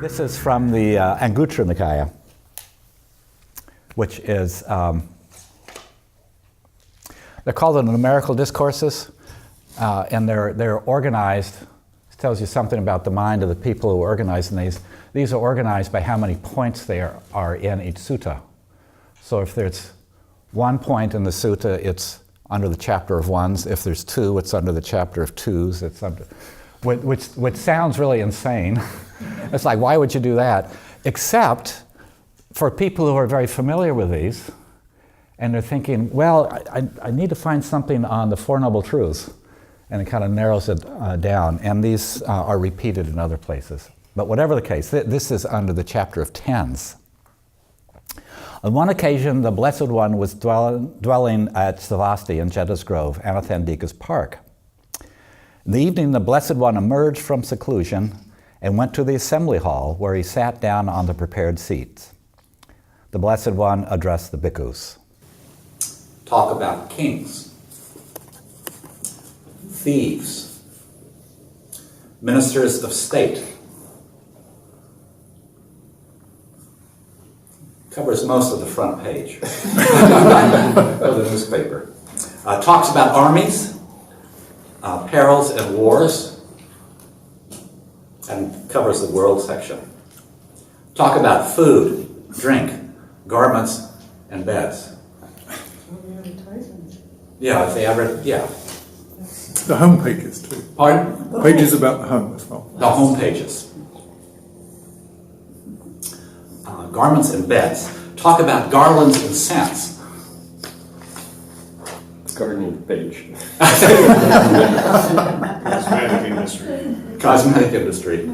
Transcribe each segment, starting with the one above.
This is from the Anguttara Nikaya, which is, they're called the numerical discourses, and they're organized. It tells you something about the mind of the people who organize these. These are organized by how many points there are in each sutta. So if there's 1 point in the sutta, it's under the chapter of ones. If there's 2, it's under the chapter of twos. It's under, which sounds really insane. It's like, why would you do that? Except for people who are very familiar with these, and they're thinking, well, I need to find something on the Four Noble Truths, and it kind of narrows it down. And these are repeated in other places. But whatever the case, this is under the chapter of tens. On one occasion, the Blessed One was dwelling at Savasti in Jeddah's Grove, Anathandika's park. In the evening, the Blessed One emerged from seclusion and went to the assembly hall, where he sat down on the prepared seats. The Blessed One addressed the bhikkhus. Talk about kings, thieves, ministers of state. Covers most of the front page of the newspaper. Talks about armies, perils and wars, and covers the world section. Talk about food, drink, garments, and beds. Yeah, if they ever, yeah. The home pages too. Pardon? Pages about the home as well. The home pages. Garments and beds. Talk about garlands and scents. It's gardening page. Cosmetic industry. Cosmetic industry.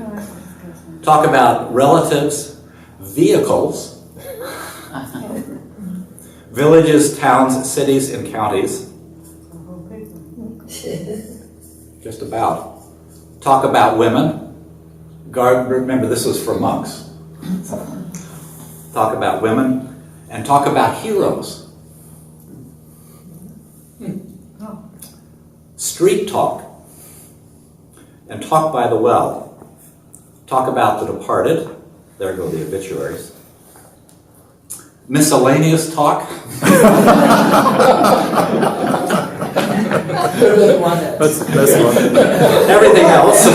Talk about relatives, vehicles, villages, towns, cities, and counties. Just about. Talk about women. Remember, this was for monks. Talk about women, and talk about heroes. Street talk, and talk by the well. Talk about the departed. There go the obituaries. Miscellaneous talk. That's one. Everything else.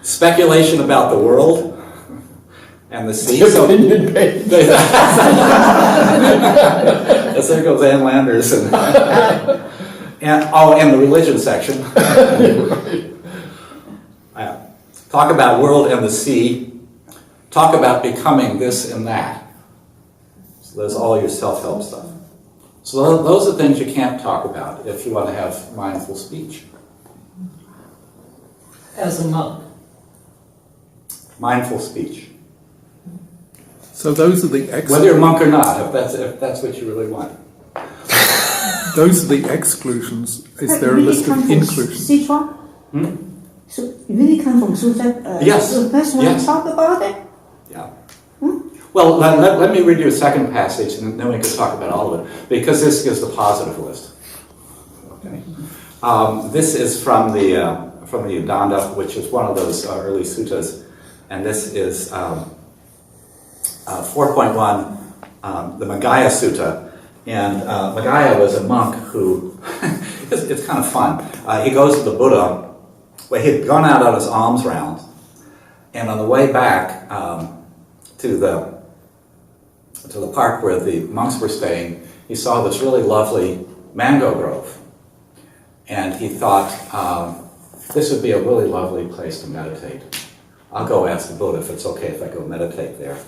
Speculation about the world and the sea. Opinion page. Yes, there goes Ann Landers. And the religion section. Talk about world and the sea. Talk about becoming this and that. So there's all your self-help stuff. So those are things you can't talk about if you want to have mindful speech. As a monk. Mindful speech. So those are the Whether you're a monk or not, if that's what you really want. Those are the exclusions. Is there a list of inclusions? Sichuan? So you really come from Sutta? Yes. So that's why Yes. you talk about it? Yeah. Well, let me read you a second passage, and then we can talk about all of it, because this gives the positive list. Okay. This is from the Udanda, which is one of those early suttas, and this is 4.1, the Magaya Sutta. And Magaya was a monk who, it's kind of fun. He goes to the Buddha. Well, he'd gone out on his alms round, and on the way back to the park where the monks were staying, he saw this really lovely mango grove, and he thought this would be a really lovely place to meditate. I'll go ask the Buddha if it's okay if I go meditate there.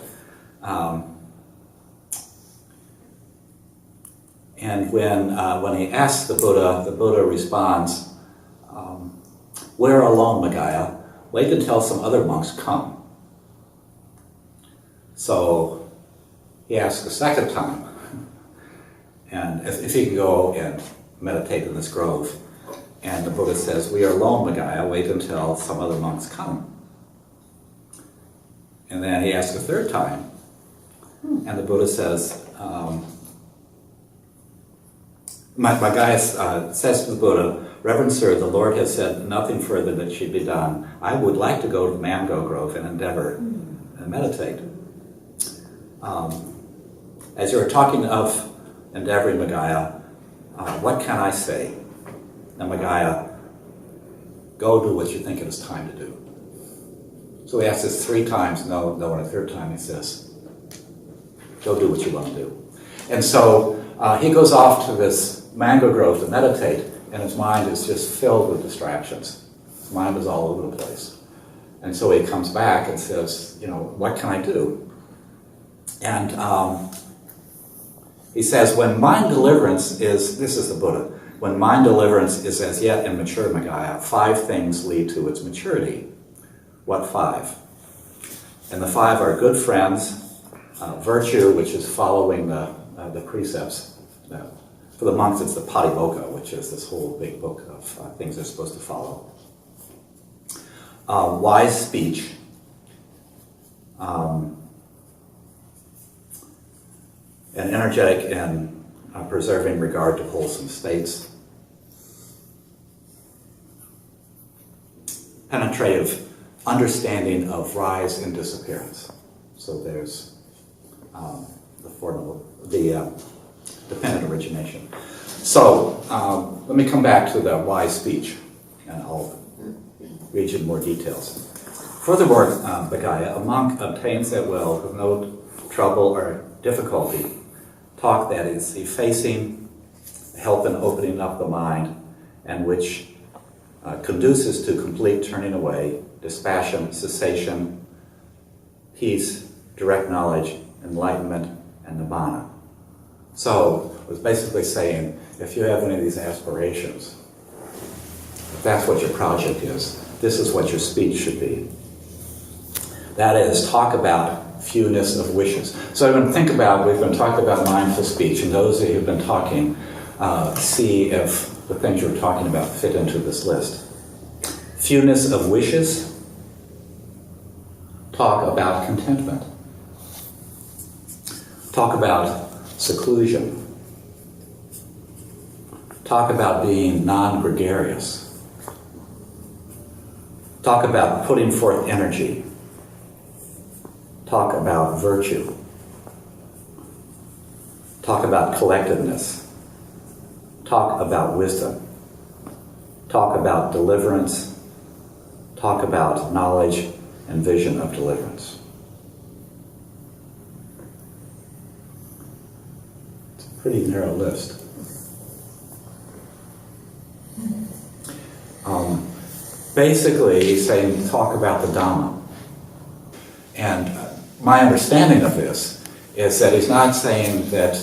And when he asks the Buddha responds, "We're alone, Magaya. Wait until some other monks come." So he asks a second time, and if he can go and meditate in this grove. And the Buddha says, "We are alone, Magaya. Wait until some other monks come." And then he asks a third time, and the Buddha says, Magaya says to the Buddha, Reverend Sir, the Lord has said nothing further that should be done. I would like to go to the mango grove and endeavor and meditate. As you were talking of endeavoring, Magaya, what can I say? And Magaya, go do what you think it is time to do. So he asks this 3 times, no, and a 3rd time he says, go do what you want to do. And so he goes off to this mango grove to meditate, and his mind is just filled with distractions. His mind is all over the place. And so he comes back and says, what can I do? And he says, when mind deliverance is, this is the Buddha, when mind deliverance is as yet immature, Magaya, 5 things lead to its maturity. What 5? And the 5 are good friends, virtue, which is following the precepts. For the monks, it's the Patiboka, which is this whole big book of things they're supposed to follow. Wise speech. And energetic in preserving regard to wholesome states. Penetrative understanding of rise and disappearance. So there's the dependent origination. So let me come back to the wise speech, and I'll read you more details. Furthermore, Bhagaya, a monk obtains at will with no trouble or difficulty talk that is effacing, help in opening up the mind, and which conduces to complete turning away, dispassion, cessation, peace, direct knowledge, enlightenment, and nibbana. So it was basically saying, if you have any of these aspirations, if that's what your project is, this is what your speech should be. That is, talk about fewness of wishes. So we've been talking about mindful speech, and those of you who've been talking, see if the things you're talking about fit into this list. Fewness of wishes, talk about contentment. Talk about seclusion. Talk about being non-gregarious. Talk about putting forth energy. Talk about virtue. Talk about collectedness. Talk about wisdom. Talk about deliverance. Talk about knowledge and vision of deliverance. It's a pretty narrow list. Basically, he's saying talk about the Dhamma. And my understanding of this is that he's not saying that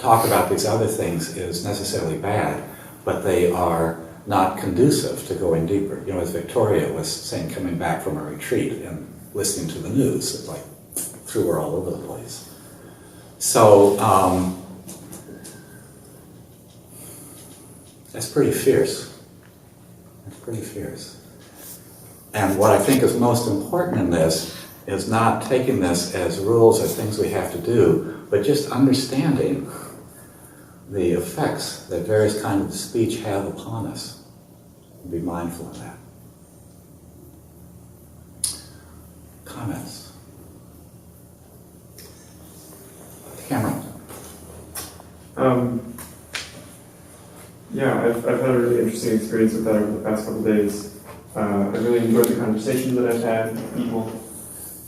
talk about these other things is necessarily bad, but they are not conducive to going deeper. As Victoria was saying, coming back from a retreat and listening to the news, it threw her all over the place. So that's pretty fierce. That's pretty fierce. And what I think is most important in this is not taking this as rules or things we have to do, but just understanding the effects that various kinds of speech have upon us. And be mindful of that. Comments? Cameron? I've had a really interesting experience with that over the past couple of days. I really enjoyed the conversation that I've had with people,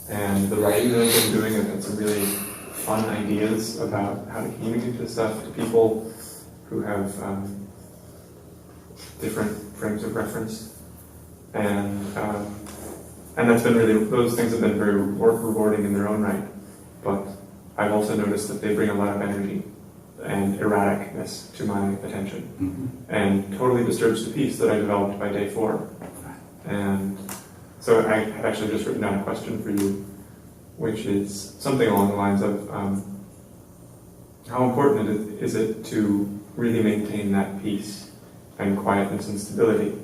and the writing that I've been doing. I've had some really fun ideas about how to communicate this stuff to people who have different frames of reference, and that's been really, those things have been very rewarding in their own right. But I've also noticed that they bring a lot of energy and erraticness to my attention, and totally disturbs the peace that I developed by day 4. And so I had actually just written down a question for you, which is something along the lines of how important is it to really maintain that peace and quietness and stability?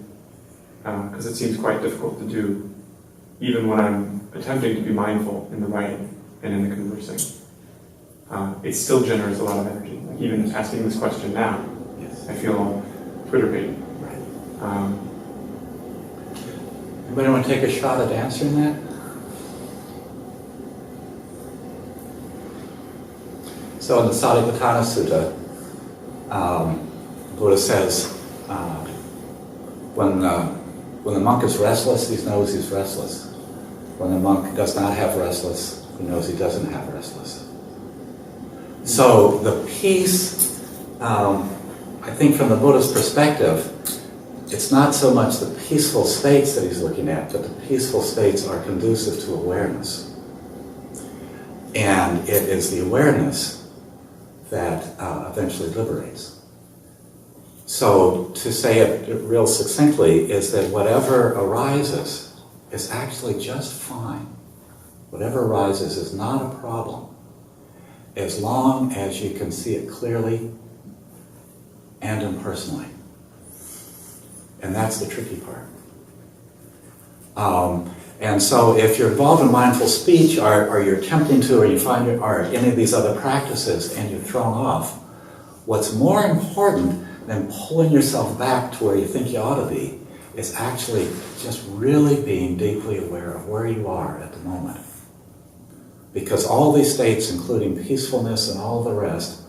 Because it seems quite difficult to do, even when I'm attempting to be mindful in the writing and in the conversing. It still generates a lot of energy. Like even asking this question now, I feel all Twitter-baited. Anybody want to take a shot at answering that? So in the Satipatthana Sutta, Buddha says, when the monk is restless, he knows he's restless. When the monk does not have restless, he knows he doesn't have restless. So the peace, I think from the Buddha's perspective, it's not so much the peaceful states that he's looking at, but the peaceful states are conducive to awareness. And it is the awareness that eventually liberates. So to say it real succinctly is that whatever arises is actually just fine. Whatever arises is not a problem as long as you can see it clearly and impersonally. And that's the tricky part. And so if you're involved in mindful speech, or you're attempting to, or you find or any of these other practices and you're thrown off, what's more important than pulling yourself back to where you think you ought to be is actually just really being deeply aware of where you are at the moment. Because all these states, including peacefulness and all the rest,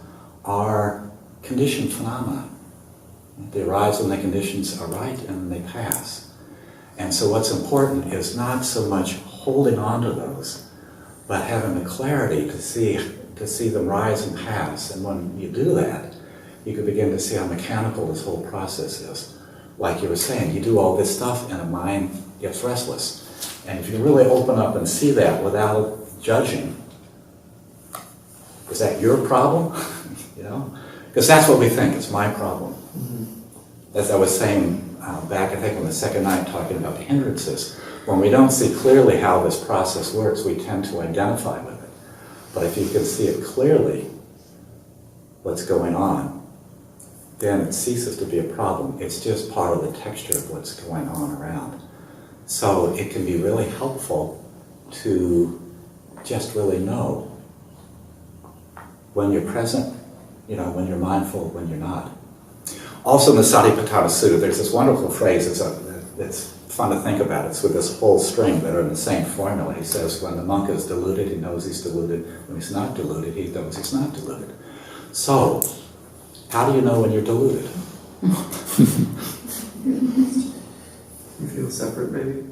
are conditioned phenomena. They arise when the conditions are right and they pass. And so what's important is not so much holding on to those, but having the clarity to see them rise and pass. And when you do that, you can begin to see how mechanical this whole process is. Like you were saying, you do all this stuff and the mind gets restless. And if you really open up and see that without judging, is that your problem? You know? Because that's what we think, it's my problem. As I was saying back, I think on the second night, talking about hindrances, when we don't see clearly how this process works, we tend to identify with it. But if you can see it clearly, what's going on, then it ceases to be a problem. It's just part of the texture of what's going on around. So it can be really helpful to just really know when you're present, when you're mindful, when you're not. Also in the Satipatthana Sutta, there's this wonderful phrase that's fun to think about. It's with this whole string that are in the same formula. He says, when the monk is deluded, he knows he's deluded. When he's not deluded, he knows he's not deluded. So, how do you know when you're deluded? You feel separate, maybe?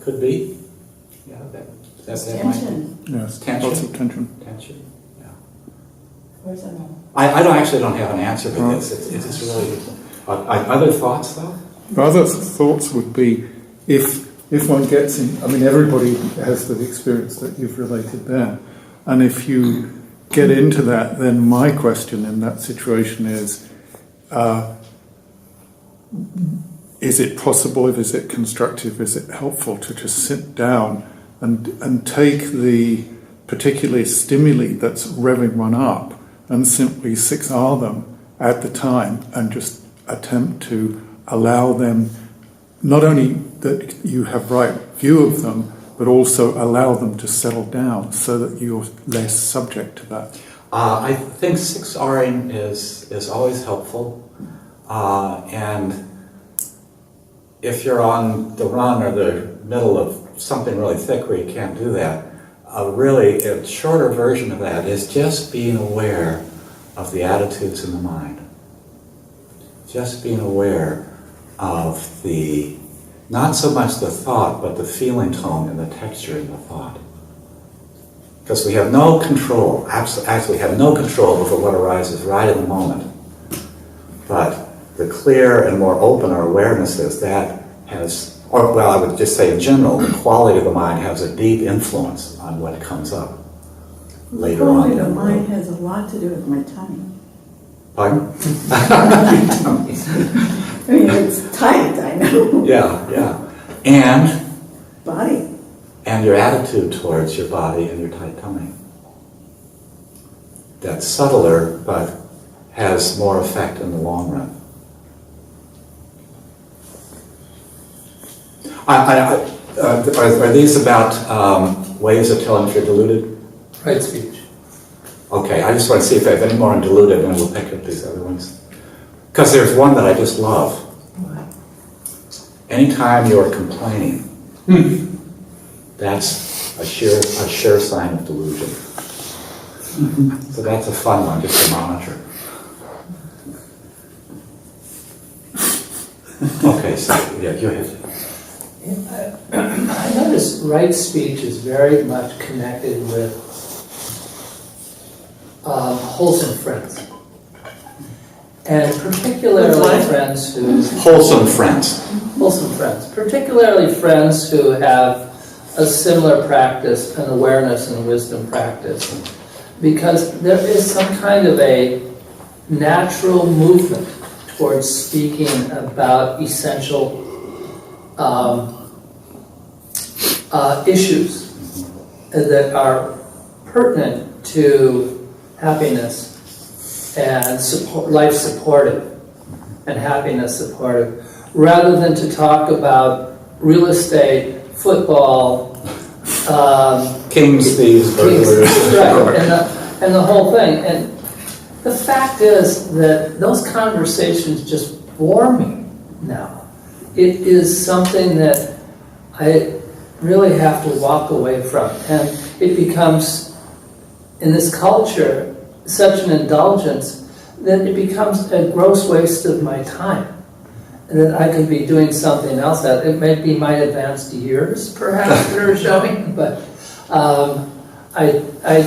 Could be. Yeah, that Tension. Yes, Tension. lots of tension. Tension. Yeah. Where's that now? I don't have an answer for this. It's just really. Other thoughts, though? Other thoughts would be if one gets in. I mean, everybody has the experience that you've related there, and if you get into that, then my question in that situation is it possible, is it constructive, is it helpful to just sit down and take the particular stimuli that's revving one up and simply 6R them at the time and just attempt to allow them, not only that you have right view of them, but also allow them to settle down so that you're less subject to that? I think 6Ring is always helpful. And if you're on the run or the middle of something really thick where you can't do that, a shorter version of that is just being aware of the attitudes in the mind. Just being aware of not so much the thought, but the feeling tone and the texture in the thought. Because we have no control, actually have no control over what arises right in the moment. But the clear and more open our awareness is, that has, I would just say in general, the quality of the mind has a deep influence on what comes up later on. The mind has a lot to do with my tummy. Pardon? I mean, it's tight, I know. Yeah. And Body. and your attitude towards your body and your tight tummy. That's subtler, but has more effect in the long run. Are these about ways of telling if you're deluded? Right speech. Okay, I just want to see if I have any more on deluded, and we'll pick up these other ones. Because there's one that I just love. Anytime you're complaining, that's a sure sign of delusion. So that's a fun one just to monitor. Okay, so yeah, go ahead. I notice right speech is very much connected with wholesome friends. And particularly friends who... Wholesome friends. Wholesome friends. Particularly friends who have a similar practice, an awareness and wisdom practice. Because there is some kind of a natural movement towards speaking about essential issues that are pertinent to happiness and life supportive and happiness supportive, rather than to talk about real estate, football, Kings, thieves, burglars. right, and the whole thing. And the fact is that those conversations just bore me now. It is something that I really have to walk away from. And it becomes, in this culture, such an indulgence that it becomes a gross waste of my time. And that I could be doing something else. That it may be my advanced years, perhaps, that are showing, but I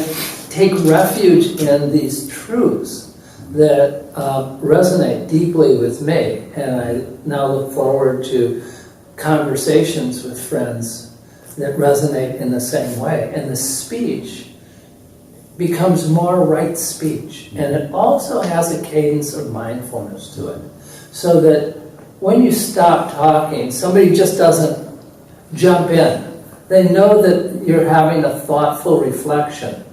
take refuge in these truths that resonate deeply with me, and I now look forward to conversations with friends that resonate in the same way. And the speech becomes more right speech, and it also has a cadence of mindfulness to it, so that when you stop talking, somebody just doesn't jump in. They know that you're having a thoughtful reflection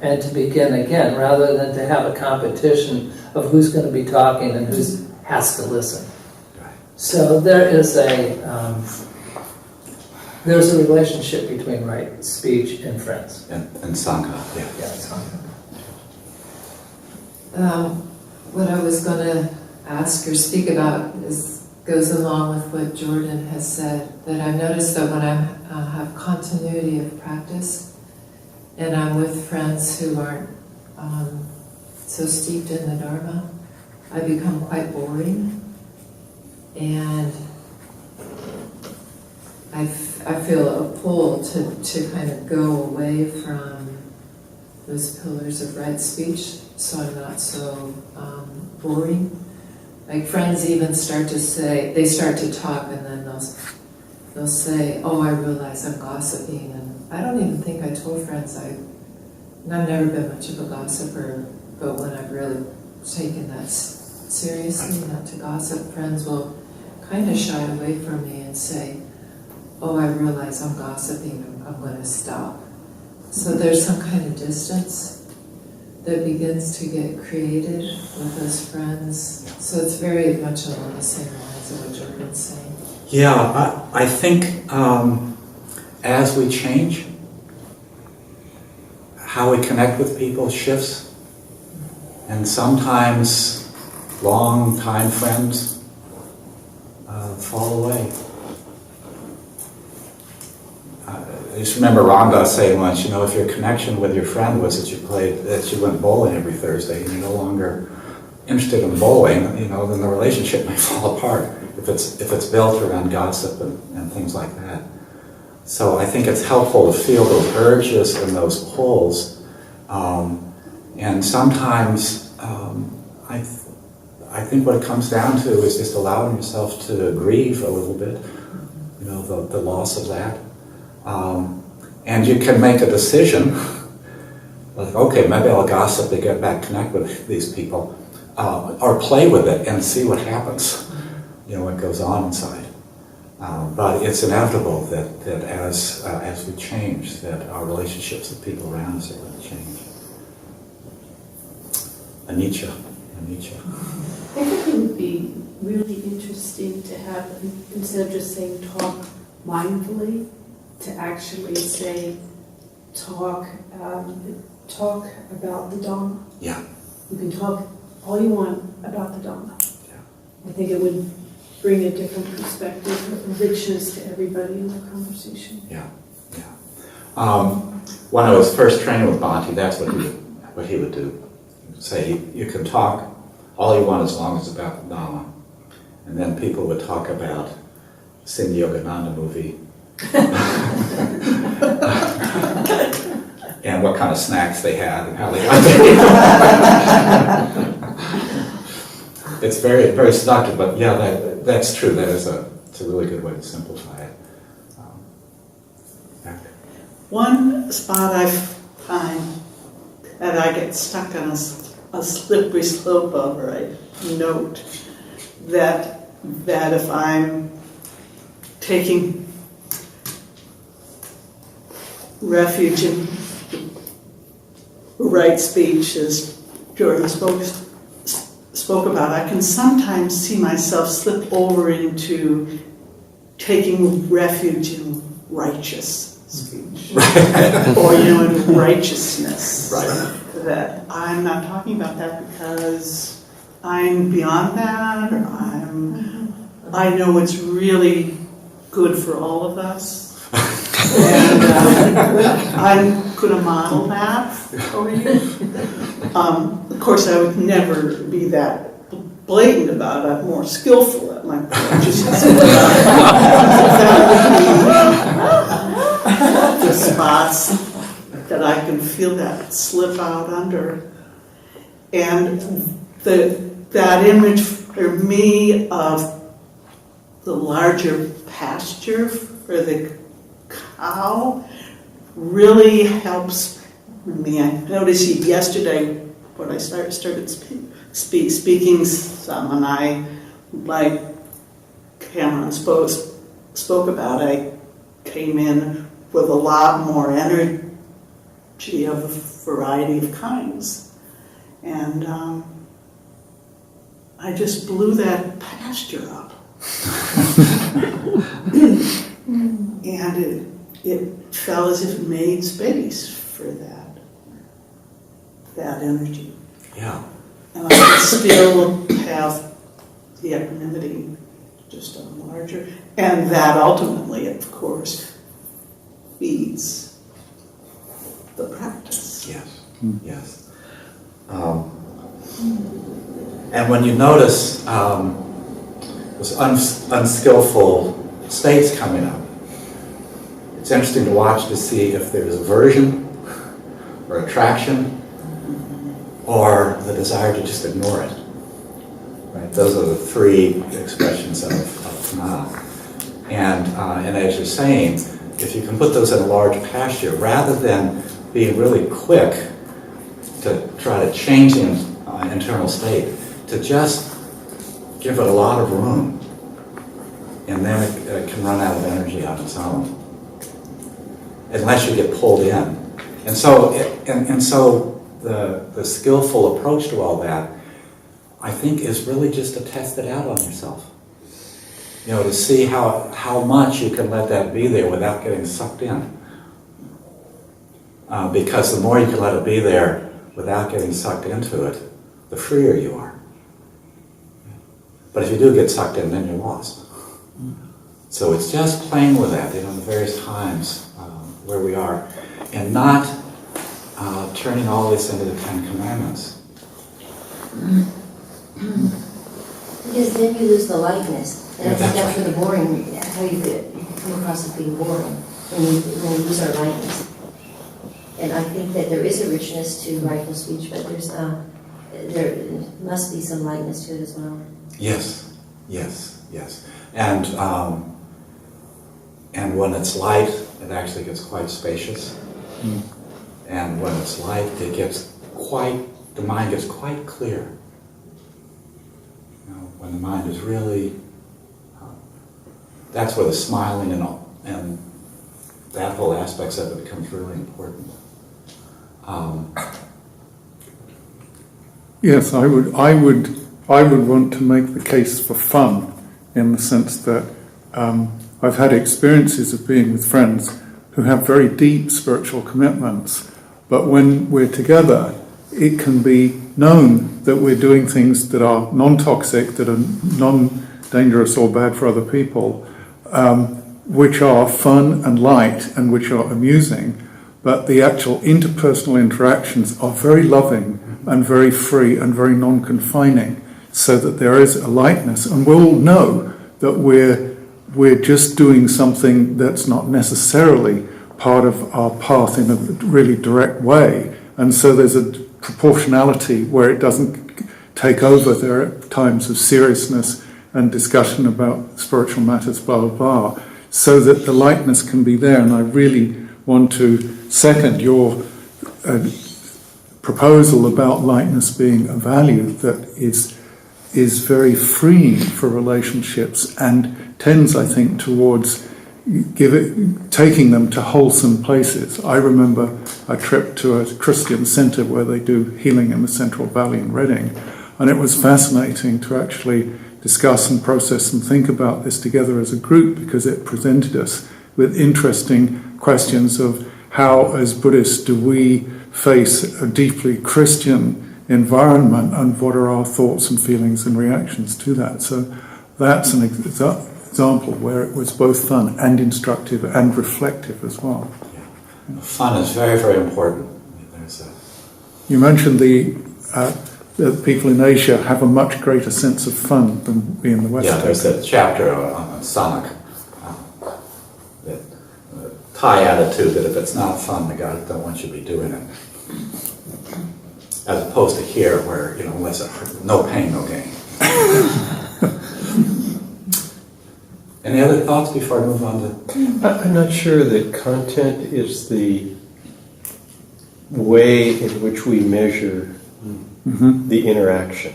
and to begin again, rather than to have a competition of who's going to be talking and who has to listen. So there is there's a relationship between right speech and friends. And Sangha, yeah. What I was going to ask or speak about goes along with what Jordan has said, that I've noticed that when I have continuity of practice and I'm with friends who aren't so steeped in the Dharma, I become quite boring, and I feel a pull to kind of go away from those pillars of right speech, so I'm not so boring. Like friends even start to talk, and then they'll say, "Oh, I realize I'm gossiping," and I don't even think I told friends I've never been much of a gossiper, but when I've really taken that seriously, not to gossip, friends will kind of shy away from me and say, "Oh, I realize I'm gossiping, I'm going to stop." So there's some kind of distance that begins to get created with those friends. So it's very much along the same lines of what Jordan's saying. Yeah, I think as we change, how we connect with people shifts, and sometimes long-time friends fall away. I just remember Ramdas saying once, if your connection with your friend was that you went bowling every Thursday, and you're no longer interested in bowling, then the relationship may fall apart if it's built around gossip and things like that. So I think it's helpful to feel those urges and those pulls, and sometimes I think what it comes down to is just allowing yourself to grieve a little bit, the loss of that. And you can make a decision, like, okay, maybe I'll gossip to get back connect with these people, or play with it and see what happens, what goes on inside. But it's inevitable that as we change, that our relationships with people around us are going to change. Anicca. I think it would be really interesting to have, instead of just saying talk mindfully, to actually say talk about the Dhamma. Yeah. You can talk all you want about the Dhamma. Yeah. I think it would bring a different perspective, a richness to everybody in the conversation. Yeah, yeah. When I was first training with Bhante, that's what he would do. He would say, you can talk all you want as long as it's about the Dhamma. And then people would talk about Sin Yogananda movie. And what kind of snacks they had and how they got there. It's very, very seductive, but yeah, that's true. It's a really good way to simplify it. Yeah. One spot I find that I get stuck on a slippery slope over, I note that if I'm taking refuge in right speech, as Jordan spoke about, I can sometimes see myself slip over into taking refuge in righteous speech, or in righteousness. Right. That I'm not talking about that because I'm beyond that, or I know what's really good for all of us. And I'm going to model that for you. Of course, I would never be that blatant about it. I'm more skillful at my righteousness. The spots that I can feel that slip out under. And that image for me of the larger pasture for the cow really helps me. I noticed yesterday when I started speaking some, and I, like Cameron spoke about, I came in with a lot more energy of a variety of kinds. And I just blew that pasture up. And it felt as if it made space for that energy. Yeah. And I still have the equanimity, just on a larger, and that ultimately, of course, feeds the practice. Yes, yes. And when you notice those unskillful states coming up, it's interesting to watch to see if there's aversion or attraction or the desire to just ignore it. Right? Those are the three expressions of prana. And as you're saying, if you can put those in a large pasture, rather than being really quick to try to change the internal state, to just give it a lot of room, and then it can run out of energy on its own, unless you get pulled in. And so the skillful approach to all that, I think, is really just to test it out on yourself. To see how much you can let that be there without getting sucked in. Because the more you can let it be there without getting sucked into it, the freer you are. But if you do get sucked in, then you're lost. So it's just playing with that, the various times where we are, and not turning all this into the Ten Commandments. Because then you lose the lightness. And I think that's where the boring, how you could come across as being boring when we lose our lightness. And I think that there is a richness to rightful speech, but there must be some lightness to it as well. Yes. And when it's light, it actually gets quite spacious. And when it's light, the mind gets quite clear. When the mind is really, that's where the smiling and that whole aspects of it becomes really important. Yes, I would want to make the case for fun, in the sense that I've had experiences of being with friends who have very deep spiritual commitments, but when we're together, it can be known that we're doing things that are non-toxic, that are non-dangerous or bad for other people, which are fun and light and which are amusing, but the actual interpersonal interactions are very loving and very free and very non-confining, so that there is a lightness, and we'll know that we're just doing something that's not necessarily part of our path in a really direct way, and so there's a proportionality where it doesn't take over. There are times of seriousness and discussion about spiritual matters, blah, blah, blah, so that the lightness can be there. And I really want to second your proposal about lightness being a value that is very freeing for relationships and tends, I think, towards taking them to wholesome places. I remember a trip to a Christian centre where they do healing in the Central Valley in Reading, and it was fascinating to actually discuss and process and think about this together as a group, because it presented us with interesting questions of how, as Buddhists, do we face a deeply Christian environment, and what are our thoughts and feelings and reactions to that. So that's an example where it was both fun and instructive and reflective as well. Yeah. Fun is very, very important. You mentioned the people in Asia have a much greater sense of fun than we in the West. Yeah, there's a chapter on Sanak, that Thai attitude that if it's not fun, the God don't want you to be doing it. As opposed to here, where, unless no pain, no gain. Any other thoughts before I move on to? I'm not sure that content is the way in which we measure the interaction.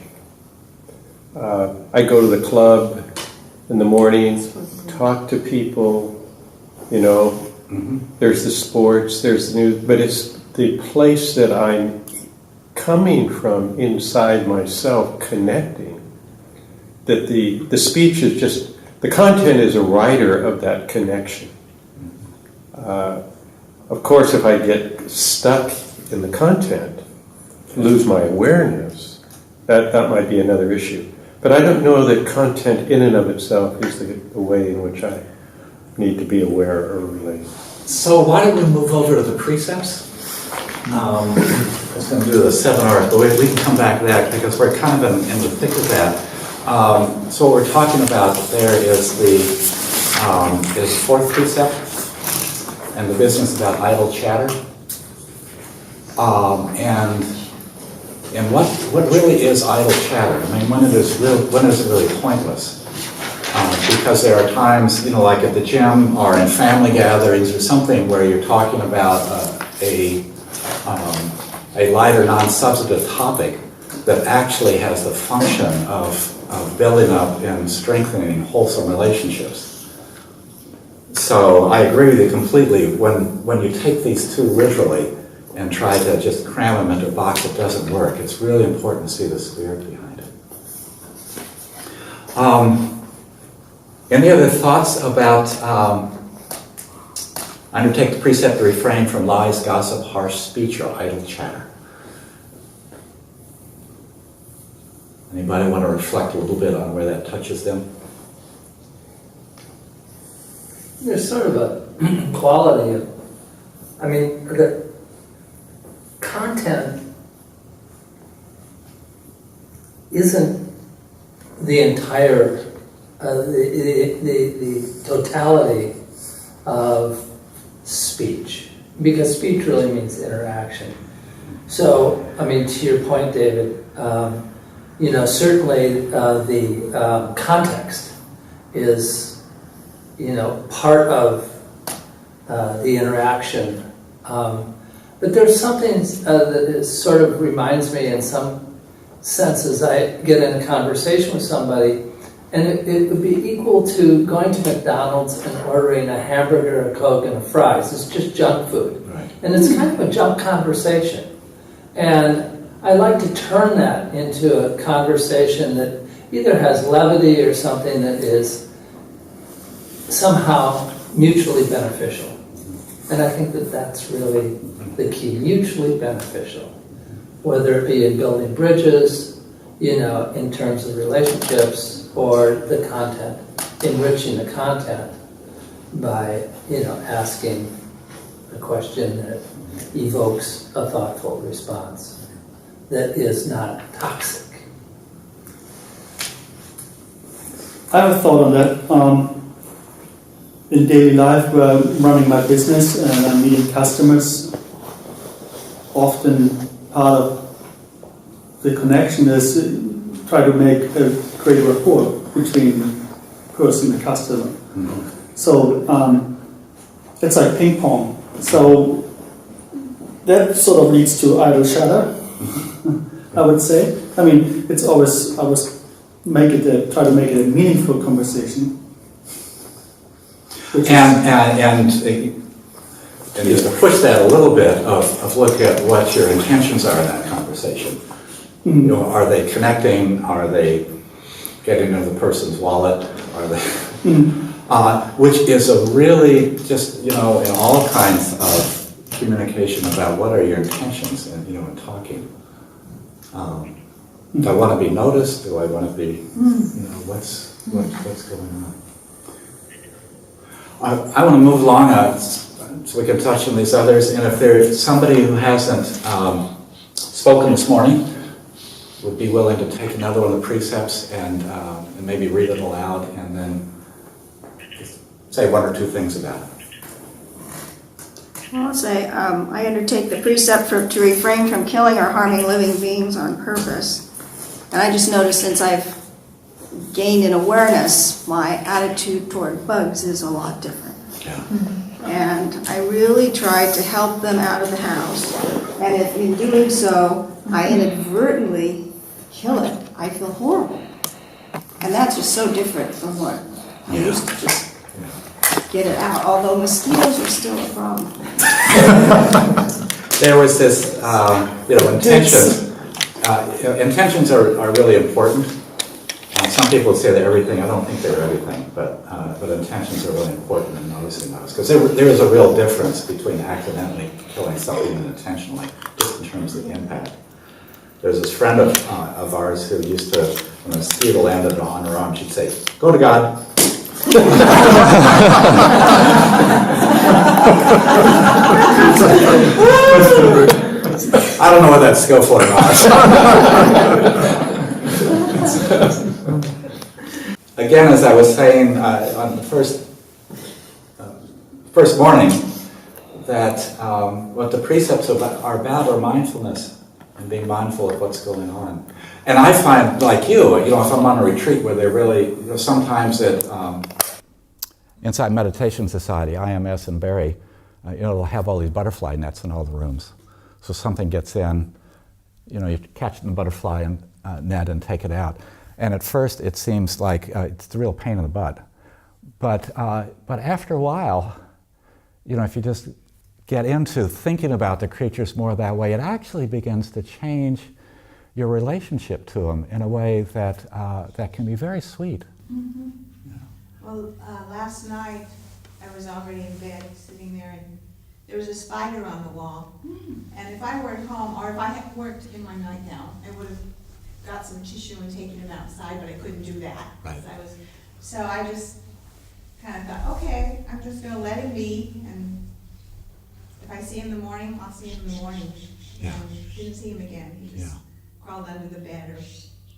I go to the club in the morning, talk to people, there's the sports, there's the news, but it's the place that I'm coming from inside myself, connecting, that the speech is just, the content is a writer of that connection. Of course, if I get stuck in the content, lose my awareness, that might be another issue. But I don't know that content in and of itself is the way in which I need to be aware or relate. So why don't we move over to the precepts? I was going to do the 7 hours, but we can come back to that because we're kind of in the thick of that. So what we're talking about there is the fourth precept and the business about idle chatter. And what really is idle chatter? I mean, when is it really pointless? Because there are times, like at the gym or in family gatherings or something where you're talking about a lighter, non-substantive topic that actually has the function of building up and strengthening wholesome relationships. So I agree with you completely. When you take these two literally and try to just cram them into a box that doesn't work, it's really important to see the spirit behind it. Any other thoughts about undertake the precept to refrain from lies, gossip, harsh speech, or idle chatter? Anybody want to reflect a little bit on where that touches them? There's sort of a quality of, the content isn't the entire, the totality of speech, because speech really means interaction. So, to your point, David, certainly the context is, part of the interaction. But there's something that sort of reminds me in some senses. I get in a conversation with somebody, and it would be equal to going to McDonald's and ordering a hamburger, a Coke, and a fries. It's just junk food. Right. And it's kind of a junk conversation. And I like to turn that into a conversation that either has levity or something that is somehow mutually beneficial. And I think that that's really the key, mutually beneficial. whether it be in building bridges, in terms of relationships, or the content, enriching the content by, asking a question that evokes a thoughtful response that is not toxic. I have a thought on that. In daily life, where I'm running my business and I'm meeting customers, often part of the connection is try to create a rapport between the person and the customer. Mm-hmm. So it's like ping pong. So that sort of leads to idle chatter, I would say. I mean, it's always try to make it a meaningful conversation. And just to push that a little bit of look at what your intentions are in that conversation. Mm-hmm. Are they connecting? Are they getting into the person's wallet? Are they? Mm-hmm. Which is a really just in all kinds of communication about what are your intentions in talking. Do I want to be noticed? Do I want to be what's going on? I want to move along so we can touch on these others, and if there's somebody who hasn't spoken this morning, would be willing to take another one of the precepts and maybe read it aloud and then just say one or two things about it. Well, I'll say, I undertake the precept to refrain from killing or harming living beings on purpose. And I just noticed since I've gained in awareness, my attitude toward bugs is a lot different. Yeah. And I really try to help them out of the house. And if in doing so, I inadvertently kill it, I feel horrible. And that's just so different from what I used to just get it out, although mosquitoes are still a problem. There was this, intentions. Intentions are really important. Some people say they're everything. I don't think they're everything, but intentions are really important in noticing those. Because there is a real difference between accidentally killing something and intentionally, just in terms of the impact. There's this friend of ours who used to, when a mosquito landed on her arm, she'd say, "Go to God." I don't know whether that's skillful or not. Again, as I was saying on the first morning, that what the precepts are about are mindfulness and being mindful of what's going on. And I find, like you, if I'm on a retreat where they're really, sometimes at Inside Meditation Society, IMS in Barrie, they'll have all these butterfly nets in all the rooms. So something gets in, you catch the butterfly net and take it out. And at first it seems like it's a real pain in the butt. But after a while, if you just get into thinking about the creatures more that way, it actually begins to change your relationship to them in a way that can be very sweet. Mm-hmm. Well, last night I was already in bed sitting there and there was a spider on the wall. And if I were at home, or if I had worked in my nightgown, I would have got some tissue and taken it outside, but I couldn't do that. Right. So I just kind of thought, okay, I'm just going to let him be, and if I see him in the morning, I'll see him in the morning. Yeah. Didn't see him again. He just crawled under the bed or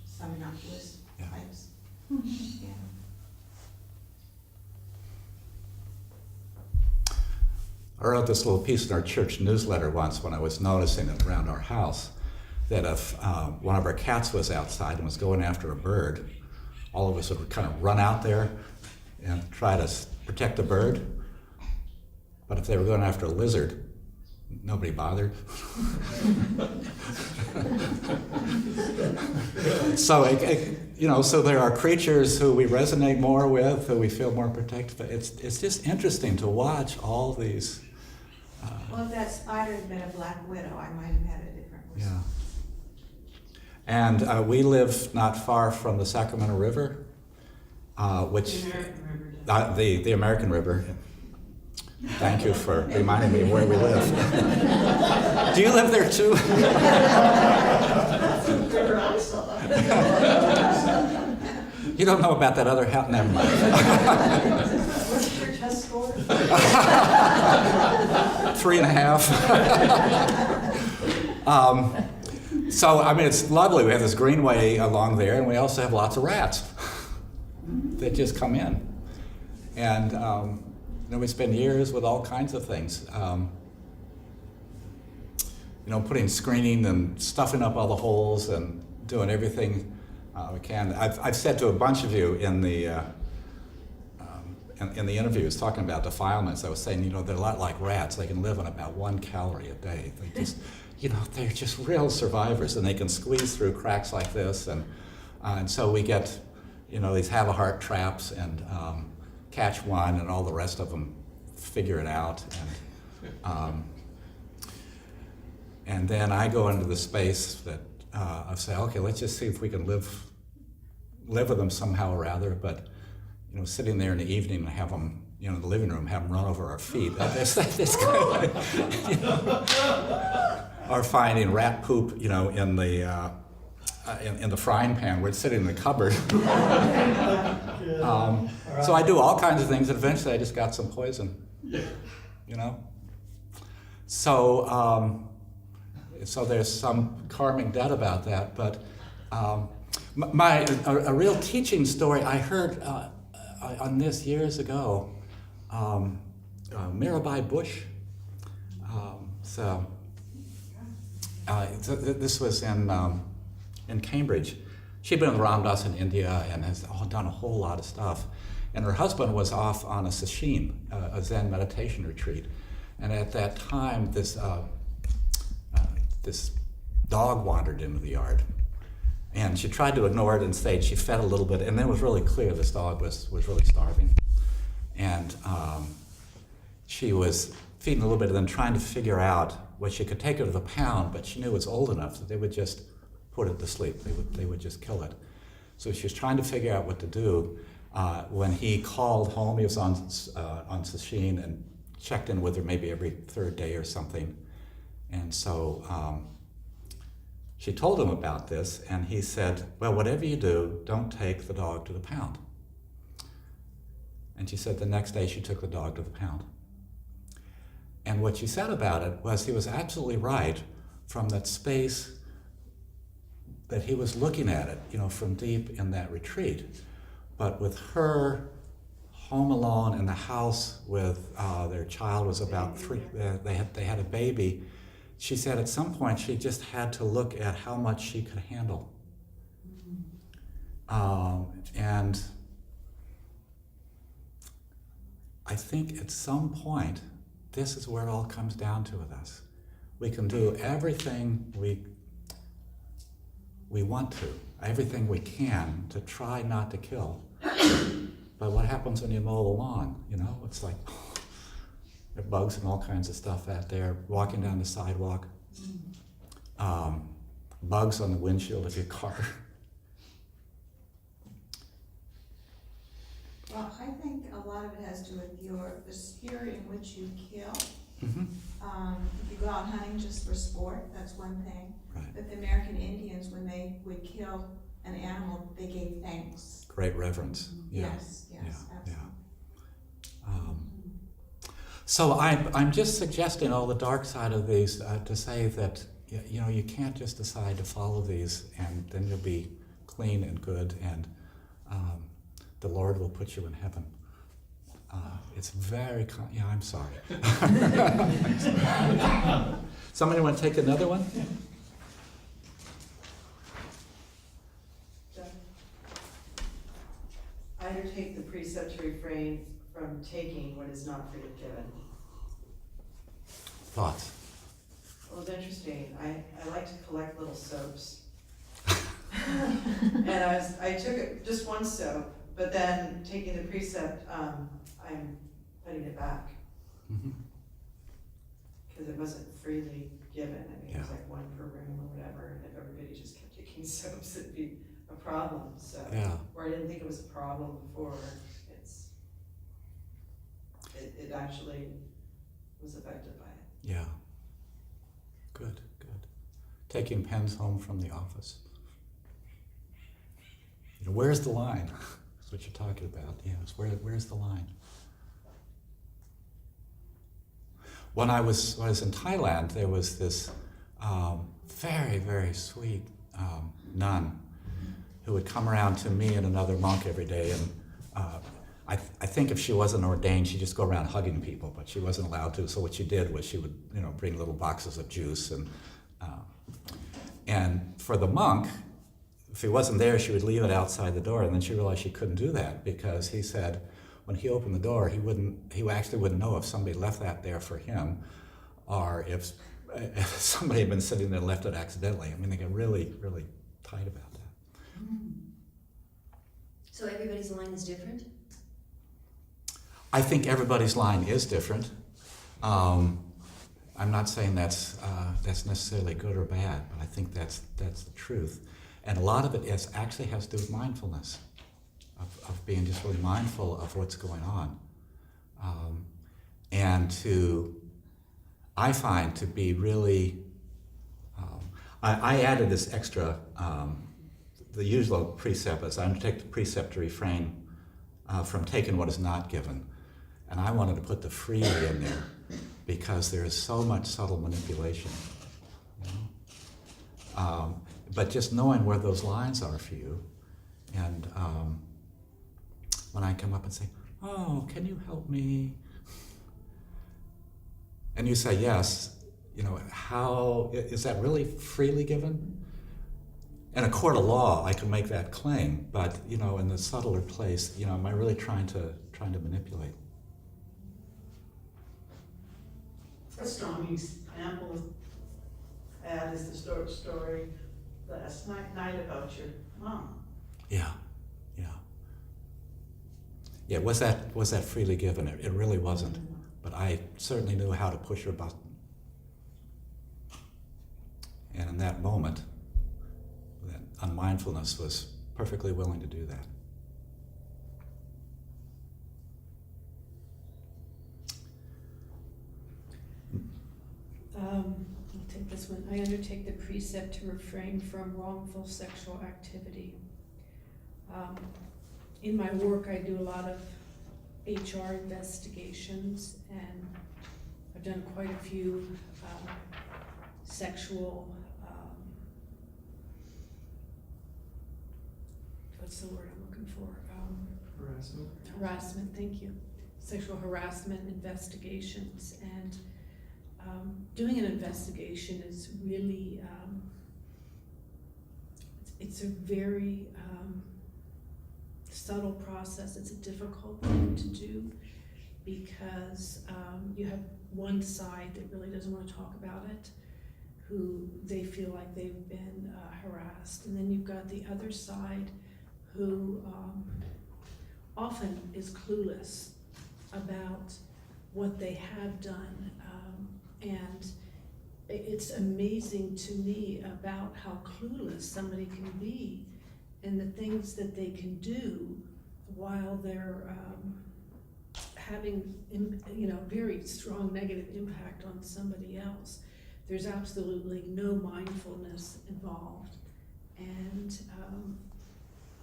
some innocuous pipes. Yeah. I wrote this little piece in our church newsletter once when I was noticing it around our house, that if one of our cats was outside and was going after a bird, all of us would kind of run out there and try to protect the bird. But if they were going after a lizard, nobody bothered. So, so there are creatures who we resonate more with, who we feel more protected. But it's just interesting to watch all these. Well, if that spider had been a black widow, I might have had a different response. Yeah. And we live not far from the Sacramento River, which the American River. Thank you for reminding me of where we live. Do you live there too? You don't know about that other house? Never mind. What's your test score? 3.5. So, I mean, it's lovely. We have this greenway along there, and we also have lots of rats that just come in. And we spend years with all kinds of things. Putting screening and stuffing up all the holes and doing everything we can. I've said to a bunch of you in the interviews talking about defilements, I was saying, they're a lot like rats. They can live on about 1 calorie a day. They just, they're just real survivors, and they can squeeze through cracks like this. And so we get, these have-a-heart traps and catch one, and all the rest of them figure it out. And then I go into the space that I say, okay, let's just see if we can live with them somehow or other. But sitting there in the evening and have them, in the living room, have them run over our feet. That's kind of, or finding rat poop, in the frying pan where it's sitting in the cupboard. So I do all kinds of things, and eventually I just got some poison. So there's some karmic debt about that, but a real teaching story I heard on this years ago. Mirabai Bush. This was in Cambridge. She'd been with Ram Dass in India and has done a whole lot of stuff. And her husband was off on a sesshin, a Zen meditation retreat. And at that time, this dog wandered into the yard. And she tried to ignore it and stayed. She fed a little bit, and then it was really clear this dog was really starving. And she was feeding a little bit and then trying to figure out what she could take her to the pound, but she knew it was old enough that they would just put it to sleep. They would just kill it. So she was trying to figure out what to do. When he called home, he was on sesshin and checked in with her maybe every third day or something. And so she told him about this, and he said, well, whatever you do, don't take the dog to the pound. And she said the next day she took the dog to the pound. And what she said about it was he was absolutely right from that space that he was looking at it, from deep in that retreat. But with her home alone in the house with their child was about 3, they had a baby. She said at some point she just had to look at how much she could handle. And I think at some point, this is where it all comes down to with us. We can do everything we want to, everything we can to try not to kill. But what happens when you mow the lawn? It's like, there are bugs and all kinds of stuff out there, walking down the sidewalk, bugs on the windshield of your car. Well, I think a lot of it has to do with the sphere in which you kill. Mm-hmm. If you go out hunting just for sport, that's one thing. Right. But the American Indians, when they would kill an animal, they gave thanks. Great reverence. Yeah. Yes, absolutely. So I'm just suggesting all the dark side of these to say that you can't just decide to follow these and then you'll be clean and good and the Lord will put you in heaven. It's very I'm sorry. Somebody want to take another one? I undertake the precept to refrain from taking what is not freely given. Thoughts? Well, it's interesting. I like to collect little soaps. And I took just one soap, but then taking the precept, I'm putting it back. Because it wasn't freely given. I mean, it was like one per room or whatever, and if everybody just kept taking soaps, it'd be a problem. So, where I didn't think it was a problem before, it actually was affected by it. Yeah. Good, good. Taking pens home from the office. You know, where's the line? That's what you're talking about. Yes, where's the line? When I was in Thailand, there was this very, very sweet nun who would come around to me and another monk every day, and I think if she wasn't ordained, she'd just go around hugging people, but she wasn't allowed to. So what she did was she would, bring little boxes of juice, and for the monk, if he wasn't there, she would leave it outside the door, and then she realized she couldn't do that because he said when he opened the door, he actually wouldn't know if somebody left that there for him, or if somebody had been sitting there and left it accidentally. I mean, they get really, really tight about that. So everybody's line is different? I think everybody's line is different. I'm not saying that's necessarily good or bad, but I think that's the truth. And a lot of it actually has to do with mindfulness, of being just really mindful of what's going on. And I find to be really, I added this extra, the usual precept is I undertake the precept to refrain from taking what is not given. And I wanted to put the freely in there because there is so much subtle manipulation. But just knowing where those lines are for you, and when I come up and say, "Oh, can you help me?" and you say yes, how is that really freely given? In a court of law, I can make that claim, but in the subtler place, am I really trying to manipulate? A strong example I had is the story last night about your mom. Yeah. Was that freely given? It really wasn't, but I certainly knew how to push her button. And in that moment, that unmindfulness was perfectly willing to do that. I'll take this one. I undertake the precept to refrain from wrongful sexual activity. In my work, I do a lot of HR investigations, and I've done quite a few sexual, what's the word I'm looking for? Harassment. Harassment, thank you. Sexual harassment investigations, and doing an investigation is really, it's a very subtle process. It's a difficult thing to do because you have one side that really doesn't want to talk about it, who they feel like they've been harassed, and then you've got the other side who often is clueless about what they have done. And it's amazing to me about how clueless somebody can be and the things that they can do while they're having very strong negative impact on somebody else. There's absolutely no mindfulness involved. And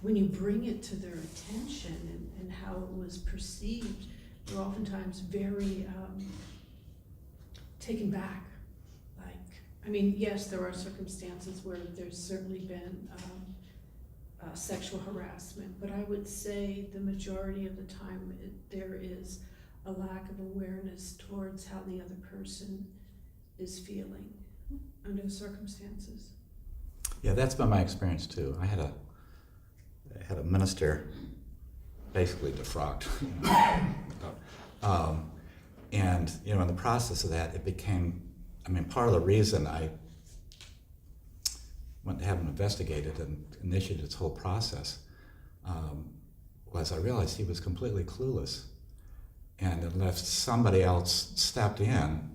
when you bring it to their attention and how it was perceived, they're oftentimes very taken back. Yes, there are circumstances where there's certainly been sexual harassment, but I would say the majority of the time there is a lack of awareness towards how the other person is feeling under the circumstances. Yeah, that's been my experience too. I had a minister basically defrocked, and in the process of that, it became. Part of the reason I went to have him investigated and initiated this whole process was I realized he was completely clueless, and unless somebody else stepped in,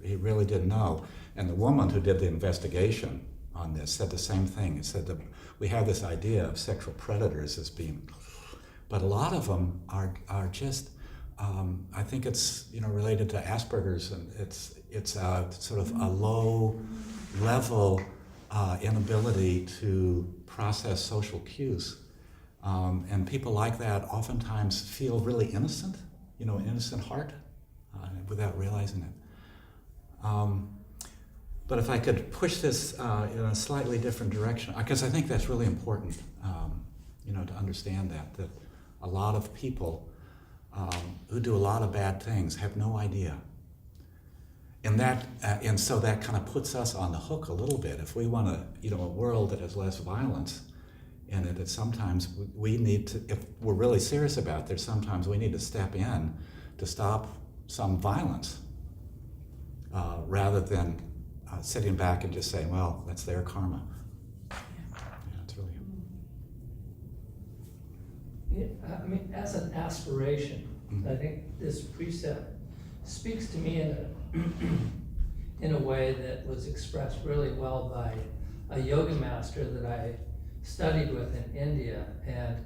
he really didn't know. And the woman who did the investigation on this said the same thing. It said that we have this idea of sexual predators as being, but a lot of them are just I think it's related to Asperger's, and it's sort of a low level inability to process social cues, and people like that oftentimes feel really innocent, innocent heart, without realizing it. But if I could push this in a slightly different direction, because I think that's really important, to understand that a lot of people who do a lot of bad things have no idea. And so that kind of puts us on the hook a little bit. If we want a world that has less violence in it, that sometimes we need to, if we're really serious about this, sometimes we need to step in to stop some violence, rather than sitting back and just saying, well, that's their karma. Yeah, it's really... I mean, as an aspiration, I think this precept speaks to me in a way that was expressed really well by a yoga master that I studied with in India, and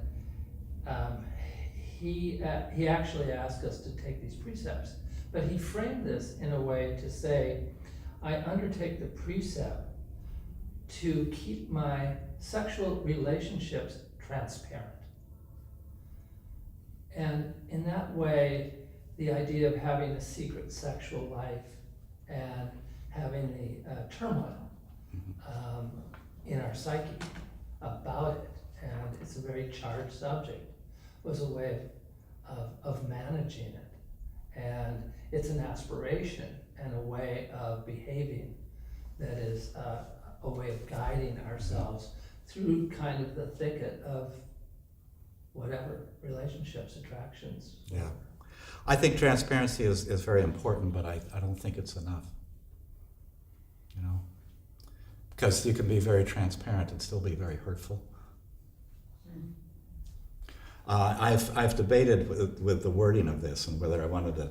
he actually asked us to take these precepts, but he framed this in a way to say, I undertake the precept to keep my sexual relationships transparent. And in that way, the idea of having a secret sexual life and having the turmoil in our psyche about it, and it's a very charged subject, was a way of managing it. And it's an aspiration and a way of behaving that is a way of guiding ourselves through kind of the thicket of whatever relationships, attractions. Yeah. I think transparency is very important, but I don't think it's enough. Because you can be very transparent and still be very hurtful. I've debated with the wording of this and whether I wanted to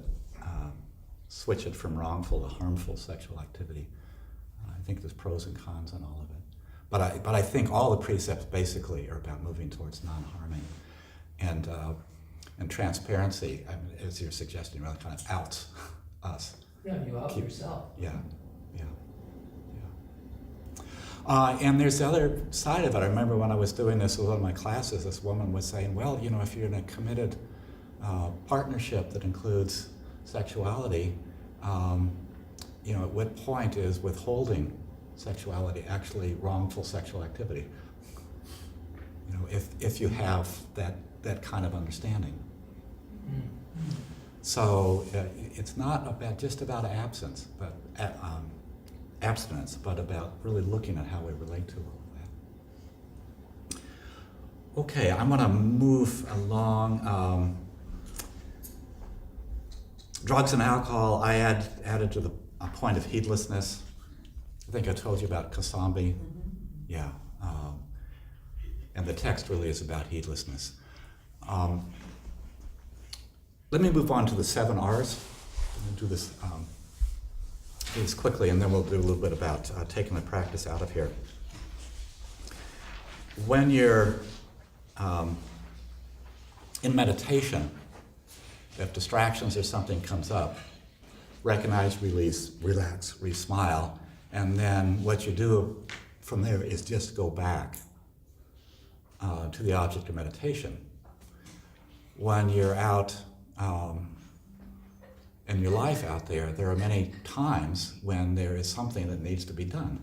switch it from wrongful to harmful sexual activity. I think there's pros and cons on all of it. But I think all the precepts basically are about moving towards non-harming. And transparency, as you're suggesting, really kind of outs us. Yeah, you out yourself. Yeah. And there's the other side of it. I remember when I was doing this with one of my classes, this woman was saying, well, if you're in a committed partnership that includes sexuality, at what point is withholding sexuality actually wrongful sexual activity? If you have that kind of understanding. So it's not just about abstinence, but about really looking at how we relate to all of that. Okay, I'm going to move along. Drugs and alcohol, I added to a point of heedlessness. I think I told you about Kasambi. Yeah. And the text really is about heedlessness. Let me move on to the 7 R's. I'm going to do this quickly, and then we'll do a little bit about taking the practice out of here. When you're in meditation, if distractions or something comes up, recognize, release, relax, re-smile, and then what you do from there is just go back to the object of meditation. When you're out in your life out there are many times when there is something that needs to be done.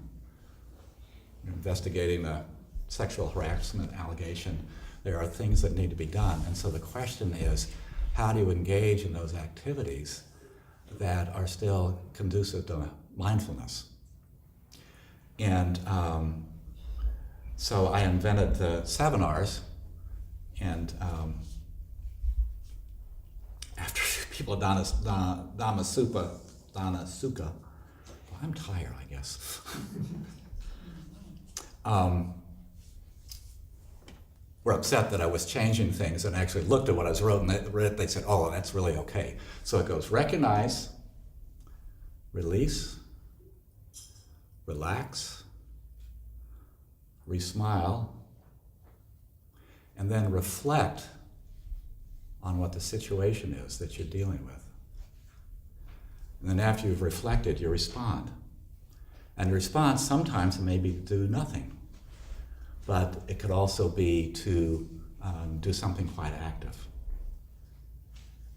You're investigating a sexual harassment allegation. There are things that need to be done. And so the question is, how do you engage in those activities that are still conducive to mindfulness? And so I invented the 7 R's, and after people have Dhamma Sukha, well, I'm tired, I guess. Were upset that I was changing things and actually looked at what I was wrote, and they said, oh, that's really okay. So it goes recognize, release, relax, re-smile, and then reflect on what the situation is that you're dealing with. And then after you've reflected, you respond. And the response sometimes may be to do nothing, but it could also be to do something quite active.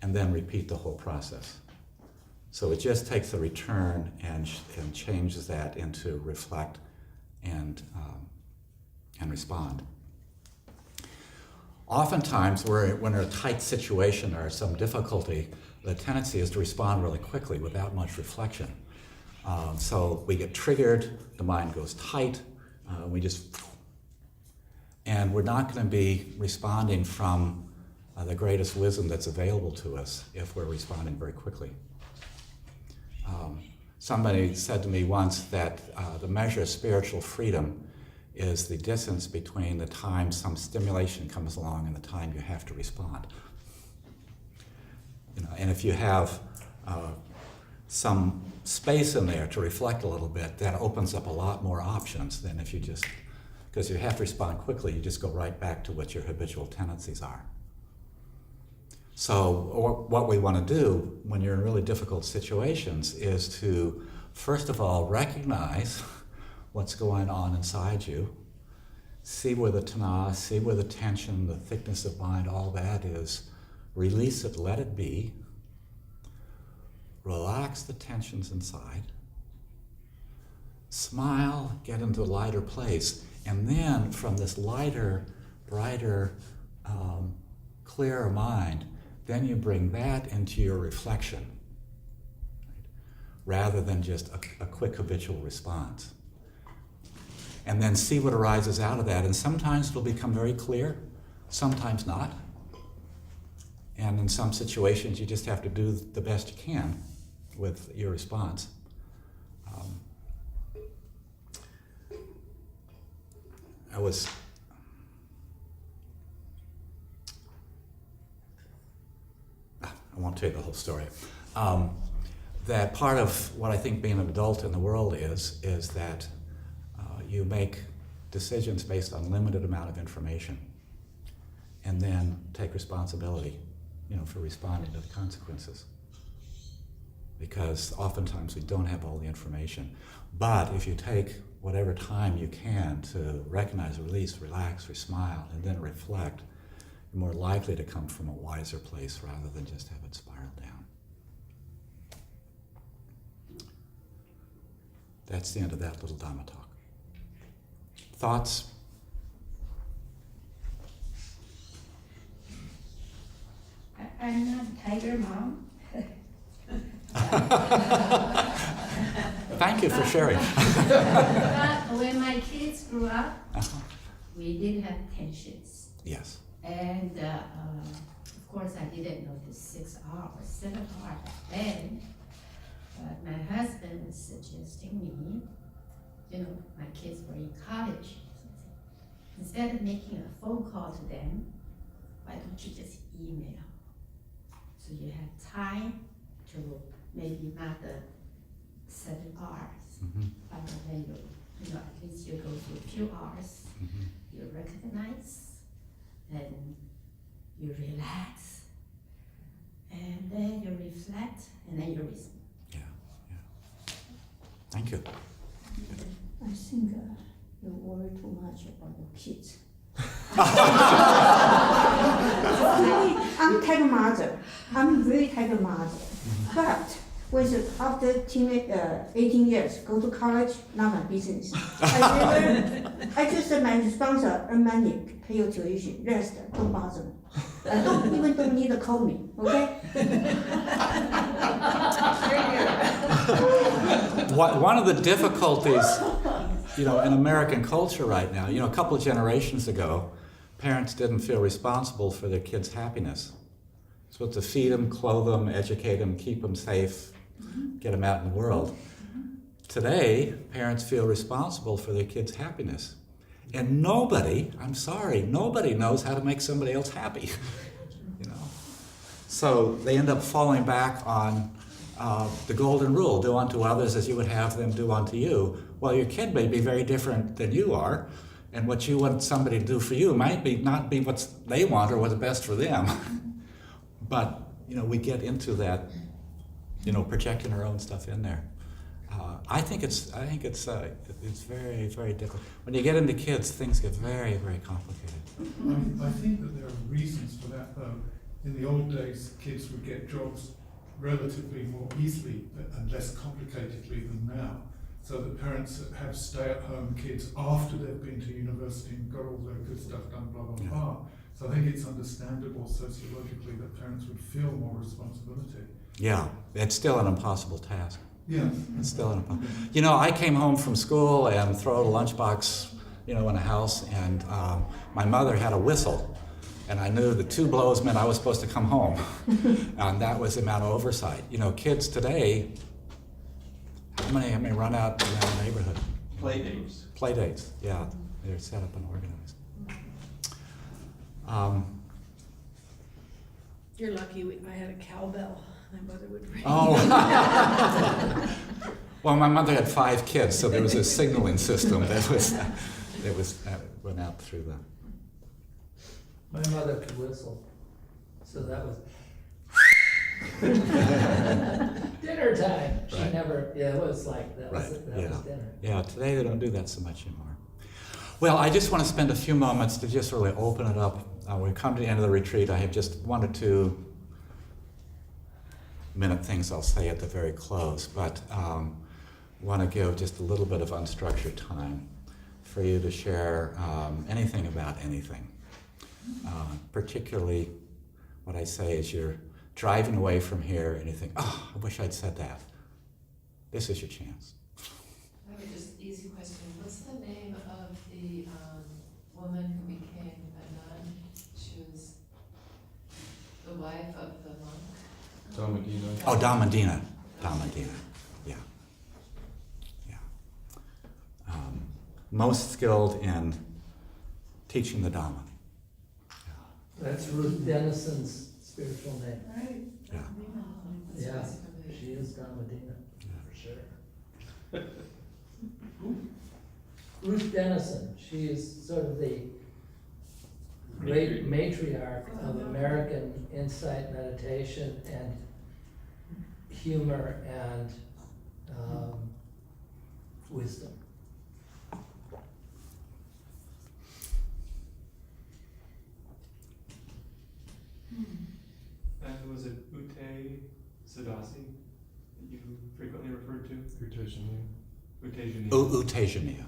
And then repeat the whole process. So it just takes a return and changes that into reflect and respond. Oftentimes, when we're in a tight situation or some difficulty, the tendency is to respond really quickly without much reflection. So we get triggered, the mind goes tight, and we're not going to be responding from the greatest wisdom that's available to us if we're responding very quickly. Somebody said to me once that the measure of spiritual freedom is the distance between the time some stimulation comes along and the time you have to respond. And if you have some space in there to reflect a little bit, that opens up a lot more options than if you just, because you have to respond quickly, you just go right back to what your habitual tendencies are. So what we want to do when you're in really difficult situations is to, first of all, recognize what's going on inside you, see where the tanha, see where the tension, the thickness of mind, all that is, release it, let it be, relax the tensions inside, smile, get into a lighter place, and then from this lighter, brighter, clearer mind, then you bring that into your reflection, right? Rather than just a quick habitual response. And then see what arises out of that. And sometimes it'll become very clear, sometimes not. And in some situations, you just have to do the best you can with your response. I won't tell you the whole story. That part of what I think being an adult in the world is that you make decisions based on limited amount of information and then take responsibility, for responding to the consequences. Because oftentimes we don't have all the information. But if you take whatever time you can to recognize, release, relax, smile, and then reflect, you're more likely to come from a wiser place rather than just have it spiral down. That's the end of that little Dhamma talk. Thoughts? I'm not a tiger mom. Thank you for sharing. But when my kids grew up, we did have tensions. Yes. And of course, I didn't notice 6 hours, 7 hours back then. But my husband was suggesting me, my kids were in college. Instead of making a phone call to them, why don't you just email? So you have time to maybe not the 7 hours, but then at least you go through a few hours, you recognize, then you relax, and then you reflect, and then you respond. Thank you. I think you worry too much about your kids. I'm tiger mother. I'm very tiger mother. But after 18 years, go to college, not my business. I just my sponsor earn money, pay your tuition, rest, don't bother me. Don't need to call me, okay? One of the difficulties, in American culture right now, a couple of generations ago, parents didn't feel responsible for their kids' happiness. Supposed to feed them, clothe them, educate them, keep them safe, get them out in the world. Today, parents feel responsible for their kids' happiness. And nobody knows how to make somebody else happy. So they end up falling back on the golden rule, do unto others as you would have them do unto you. Well, your kid may be very different than you are, and what you want somebody to do for you might not be what they want or what's best for them. but we get into that, projecting our own stuff in there. I think it's very, very difficult. When you get into kids, things get very, very complicated. I think that there are reasons for that, though. In the old days, kids would get jobs relatively more easily and less complicatedly than now. So that parents that have stay-at-home kids after they've been to university and got all their good stuff done, blah, blah, blah. So I think it's understandable sociologically that parents would feel more responsibility. Yeah, it's still an impossible task. Yeah. It's still an impossible. I came home from school and throw a lunchbox, in a house, and my mother had a whistle. And I knew the 2 blows meant I was supposed to come home. And that was the amount of oversight. Kids today, how many run out around the neighborhood? Play dates. Play dates, yeah. They're set up and organized. You're lucky I had a cowbell. My mother would ring. Oh. Well, my mother had 5 kids, so there was a signaling system that went out through them. My mother could whistle, so that was dinner time. She Right. never. Yeah, it was like that. Right. That was dinner. Yeah, today they don't do that so much anymore. Well, I just want to spend a few moments to just really open it up. We've come to the end of the retreat. I have just 1 or 2 minute things I'll say at the very close, but want to give just a little bit of unstructured time for you to share anything about anything. Particularly what I say is you're driving away from here and you think, I wish I'd said that. This is your chance. I have a just easy question. What's the name of the woman who became a nun? She was the wife of the monk. Damadina. Oh, Damadina. Damadina. Yeah. Yeah. Most skilled in teaching the Dhamma. That's Ruth Dennison's spiritual name. Right. Yeah. Yeah, she is Damadina, for sure. Ruth Dennison, she is sort of the great matriarch of American insight meditation and humor and wisdom. And was it Ute Sadasi that you frequently referred to? Utejaniya. Utejaniya. Utejaniya.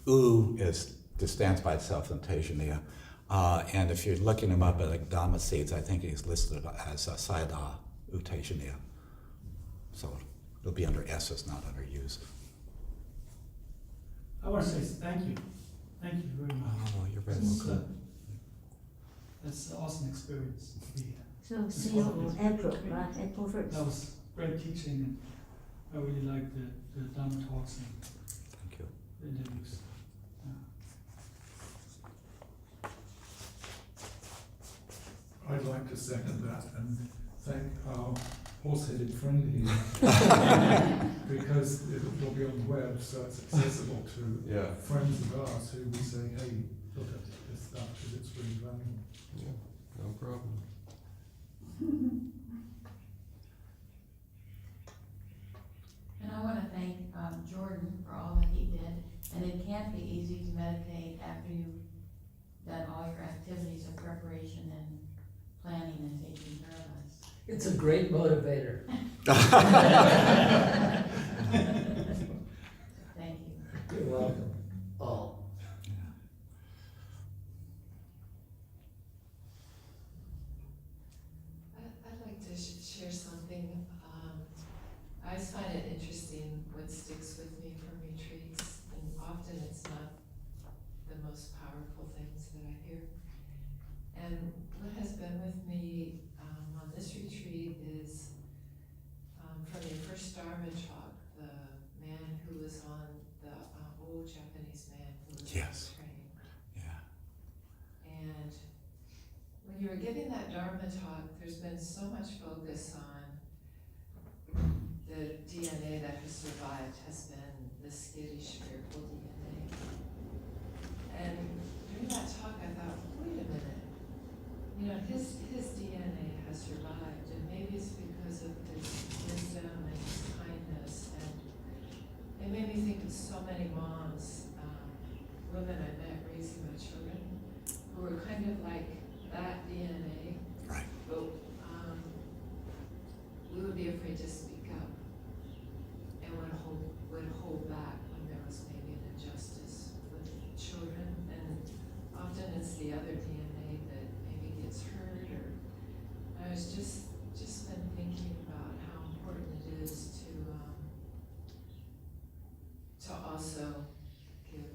Utejaniya. Just stands by itself in Tejaniya. And if you're looking him up at like Dhamma seeds, I think he's listed as Sayadaw Utejaniya. So it'll be under S's, not under U's. I want to say thank you. Thank you very much. Oh, you're very welcome. That's an awesome experience to be here. So see you on April, right? April 1st. That was great teaching, and I really liked the Dhamma talks and Thank you. the interviews. I'd like to second that and thank our horse-headed friend here because it'll be on the web, so it's accessible to friends of ours who we say, hey, look at this stuff because it's really valuable. Yeah, no problem. And I want to thank Jordan for all that he did. And it can't be easy to meditate after you've done all your activities of preparation and planning and taking care of us. It's a great motivator. Thank you. You're welcome, all. I'd like to share something. I always find it interesting what sticks with me from retreats, and often it's not the most powerful things that I hear. And what has been with me on this retreat is from your first Dharma talk, the man who was on the old Japanese man who was on the train. Yeah. And when you were giving that Dharma talk, there's been so much focus on the DNA that has survived has been the skittish, fearful DNA. And During that talk, I thought, wait a minute. You know, his DNA has survived, and maybe it's because of his wisdom and his kindness. And it made me think of so many moms, women I met raising my children, who were kind of like that DNA. Right. But we would be afraid to speak up and would hold back when there was maybe an injustice with children. And often it's the other DNA that maybe gets hurt. Or I was just been thinking about how important it is to also give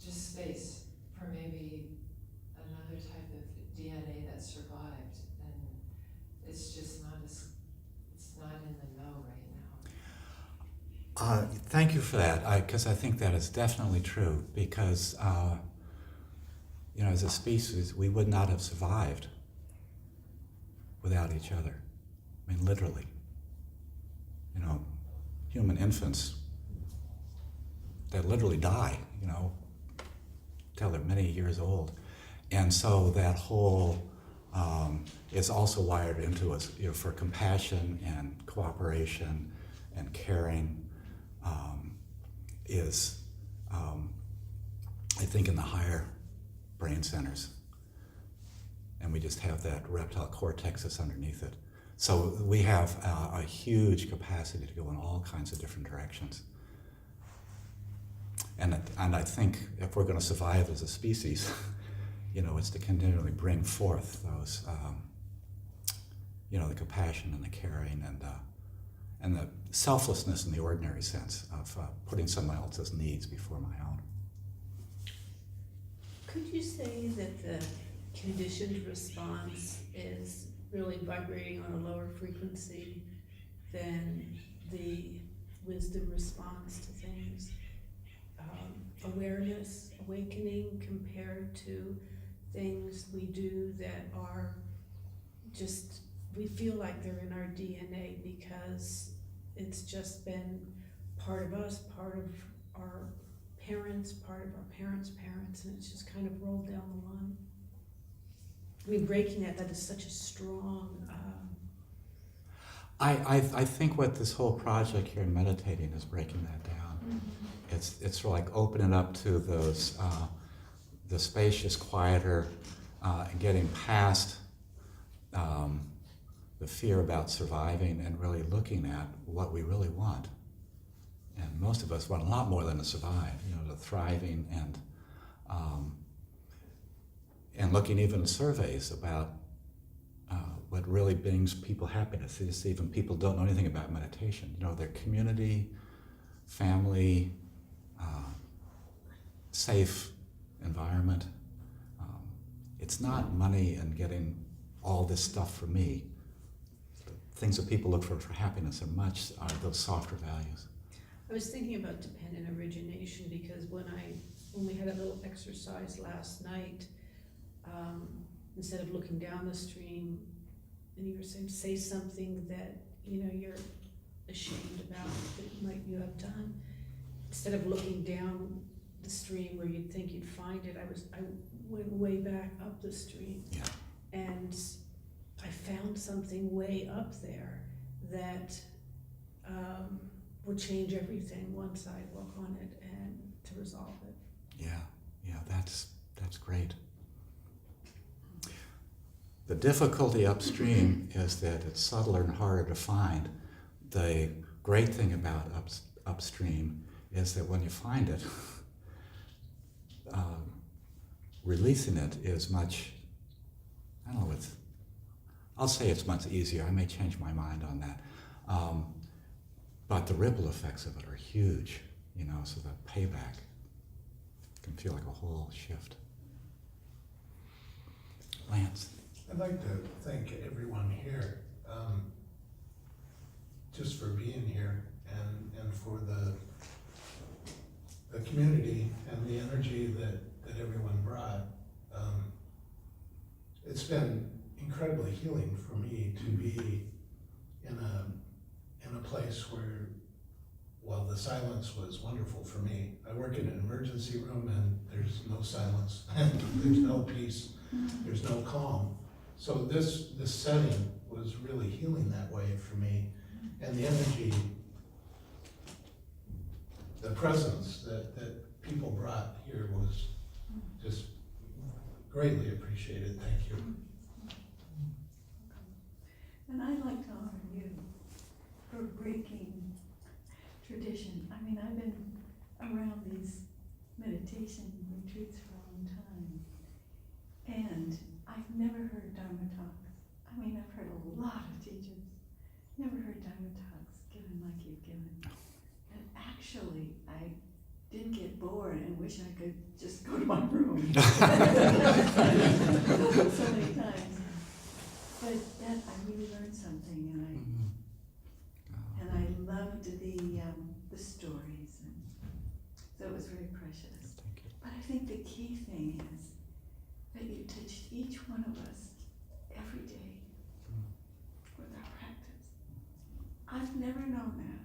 just space for maybe another type of DNA that survived, and it's just not it's not in the know right now. Thank you for that, because I think that is definitely true, because you know, as a species, we would not have survived without each other. I mean, literally. You know, human infants, they literally die, you know, till they're many years old. And so that whole is also wired into us, you know, for compassion and cooperation and caring is, I think, in the higher brain centers. And we just have that reptile cortex that's underneath it. So we have a huge capacity to go in all kinds of different directions. And I think if we're going to survive as a species, you know, it's to continually bring forth those, you know, the compassion and the caring and the selflessness in the ordinary sense of putting someone else's needs before my own. Could you say that the conditioned response is really vibrating on a lower frequency than the wisdom response to things? Awareness, awakening compared to things we do that are just, we feel like they're in our DNA because it's just been part of us, part of our parents, part of our parents' parents, and it's just kind of rolled down the line. I mean, breaking that is such a strong... I think what this whole project here in meditating is breaking that down. Mm-hmm. It's sort of like opening up to those, the spacious, quieter, and getting past the fear about surviving and really looking at what we really want. And most of us want a lot more than to survive, you know, to thriving and looking even at surveys about what really brings people happiness. Just even people don't know anything about meditation. You know, their community, family, safe environment. It's not money and getting all this stuff for me. The things that people look for happiness are those softer values. I was thinking about dependent origination because when we had a little exercise last night, instead of looking down the stream, and you were saying, say something that, you know, you're ashamed about that you have done. Instead of looking down the stream where you'd think you'd find it, I went way back up the stream. Yeah. And I found something way up there that will change everything once I work on it and to resolve it. Yeah, that's great. The difficulty upstream is that it's subtler and harder to find. The great thing about upstream is that when you find it, releasing it is much, I don't know, I'll say it's much easier. I may change my mind on that. But the ripple effects of it are huge, you know, so the payback can feel like a whole shift. Lance. I'd like to thank everyone here just for being here and for the community and the energy that everyone brought. It's been incredibly healing for me to be in a place where while the silence was wonderful for me, I work in an emergency room and there's no silence, and there's no peace, there's no calm. So this setting was really healing that way for me. And the energy, the presence that people brought here was just greatly appreciated. Thank you. And I'd like to honor you for breaking tradition. I mean, I've been around these meditation retreats for a long time, and I've never heard Dharma talks. I mean, I've heard a lot of teachers, never heard Dharma talks given like you've given. And actually, I did get bored and wish I could just go to my room so many times. But that I really learned something, and I loved the stories, and so it was very precious. But I think the key thing is that you touched each one of us every day with our practice. I've never known that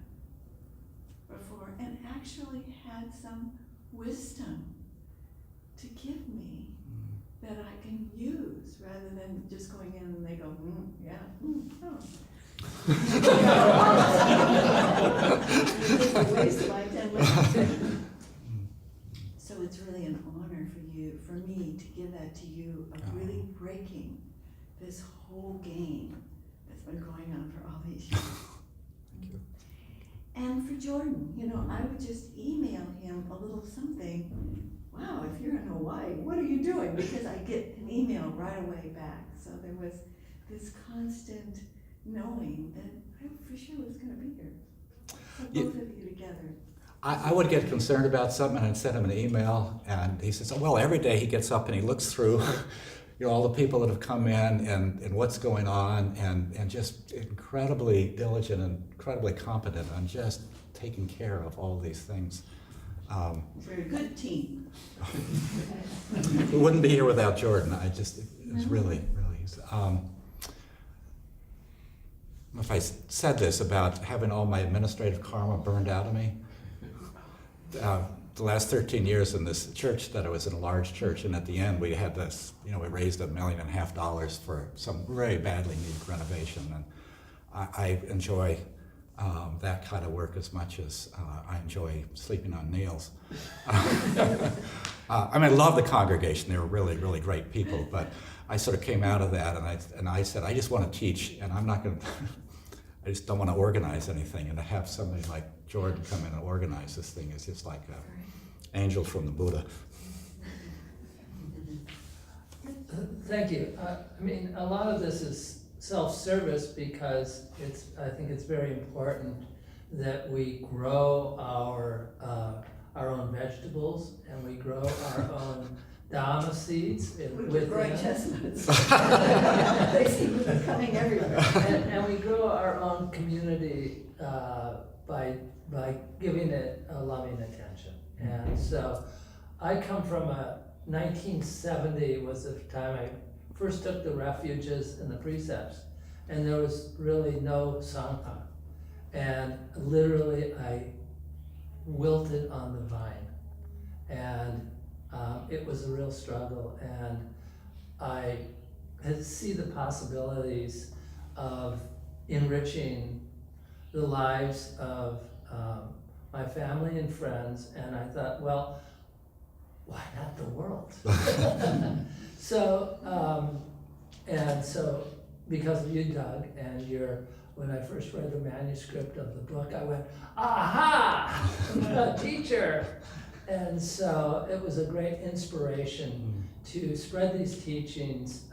before, and actually had some wisdom to give me that I can use rather than just going in and they go, yeah, oh. It's a waste of my 10 minutes. So it's really an honor for me to give that to you, of really breaking this whole game that's been going on for all these years. Thank you. And for Jordan, I would just email him a little something. Wow, if you're in Hawaii, what are you doing? Because I get an email right away back. So there was this constant knowing that I for sure was going to be here. So both of you together. I would get concerned about something and I'd send him an email, and he says, oh, well, every day he gets up and he looks through all the people that have come in and what's going on, and just incredibly diligent and incredibly competent on just taking care of all these things. Very good team. We wouldn't be here without Jordan. It was really. If I said this about having all my administrative karma burned out of me, the last 13 years in this church that I was in, a large church, and at the end we had this, we raised $1.5 million for some very badly needed renovation, and I enjoy that kind of work as much as I enjoy sleeping on nails. I love the congregation. They were really, really great people, but I sort of came out of that and I said, I just want to teach, and I'm not going to, I just don't want to organize anything, and to have somebody like Jordan come in and organize this thing is just like an angel from the Buddha. Thank you. A lot of this is self-service because I think it's very important that we grow our own vegetables and we grow our own Dhamma seeds. We're growing chestnuts. They seem to be coming everywhere. And we grow our own community by giving it a loving attention. And so I come from 1970 was the time I first took the refuges and the precepts, and there was really no sangha. And literally I wilted on the vine. And it was a real struggle, and I had see the possibilities of enriching the lives of my family and friends, and I thought, well, why not the world? So because of you, Doug, and when I first read the manuscript of the book, I went, aha, a teacher. And so it was a great inspiration to spread these teachings,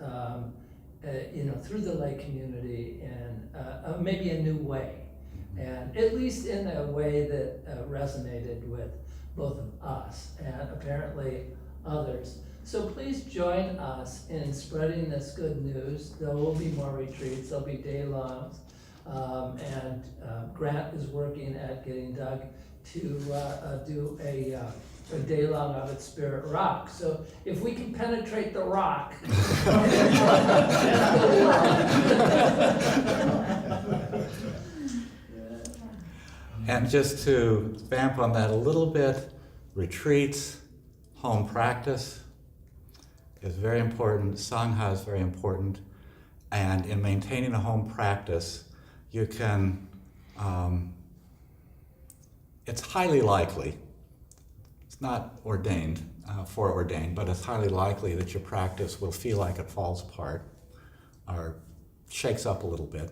through the lay community in maybe a new way, and at least in a way that resonated with both of us and apparently others. So please join us in spreading this good news. There will be more retreats. There'll be day-longs, and Grant is working at getting Doug to do a day-long out at Spirit Rock. So if we can penetrate the rock, And just to vamp on that a little bit, retreats, home practice is very important. Sangha is very important. And in maintaining a home practice, you can, it's highly likely, it's not ordained, foreordained, but it's highly likely that your practice will feel like it falls apart or shakes up a little bit.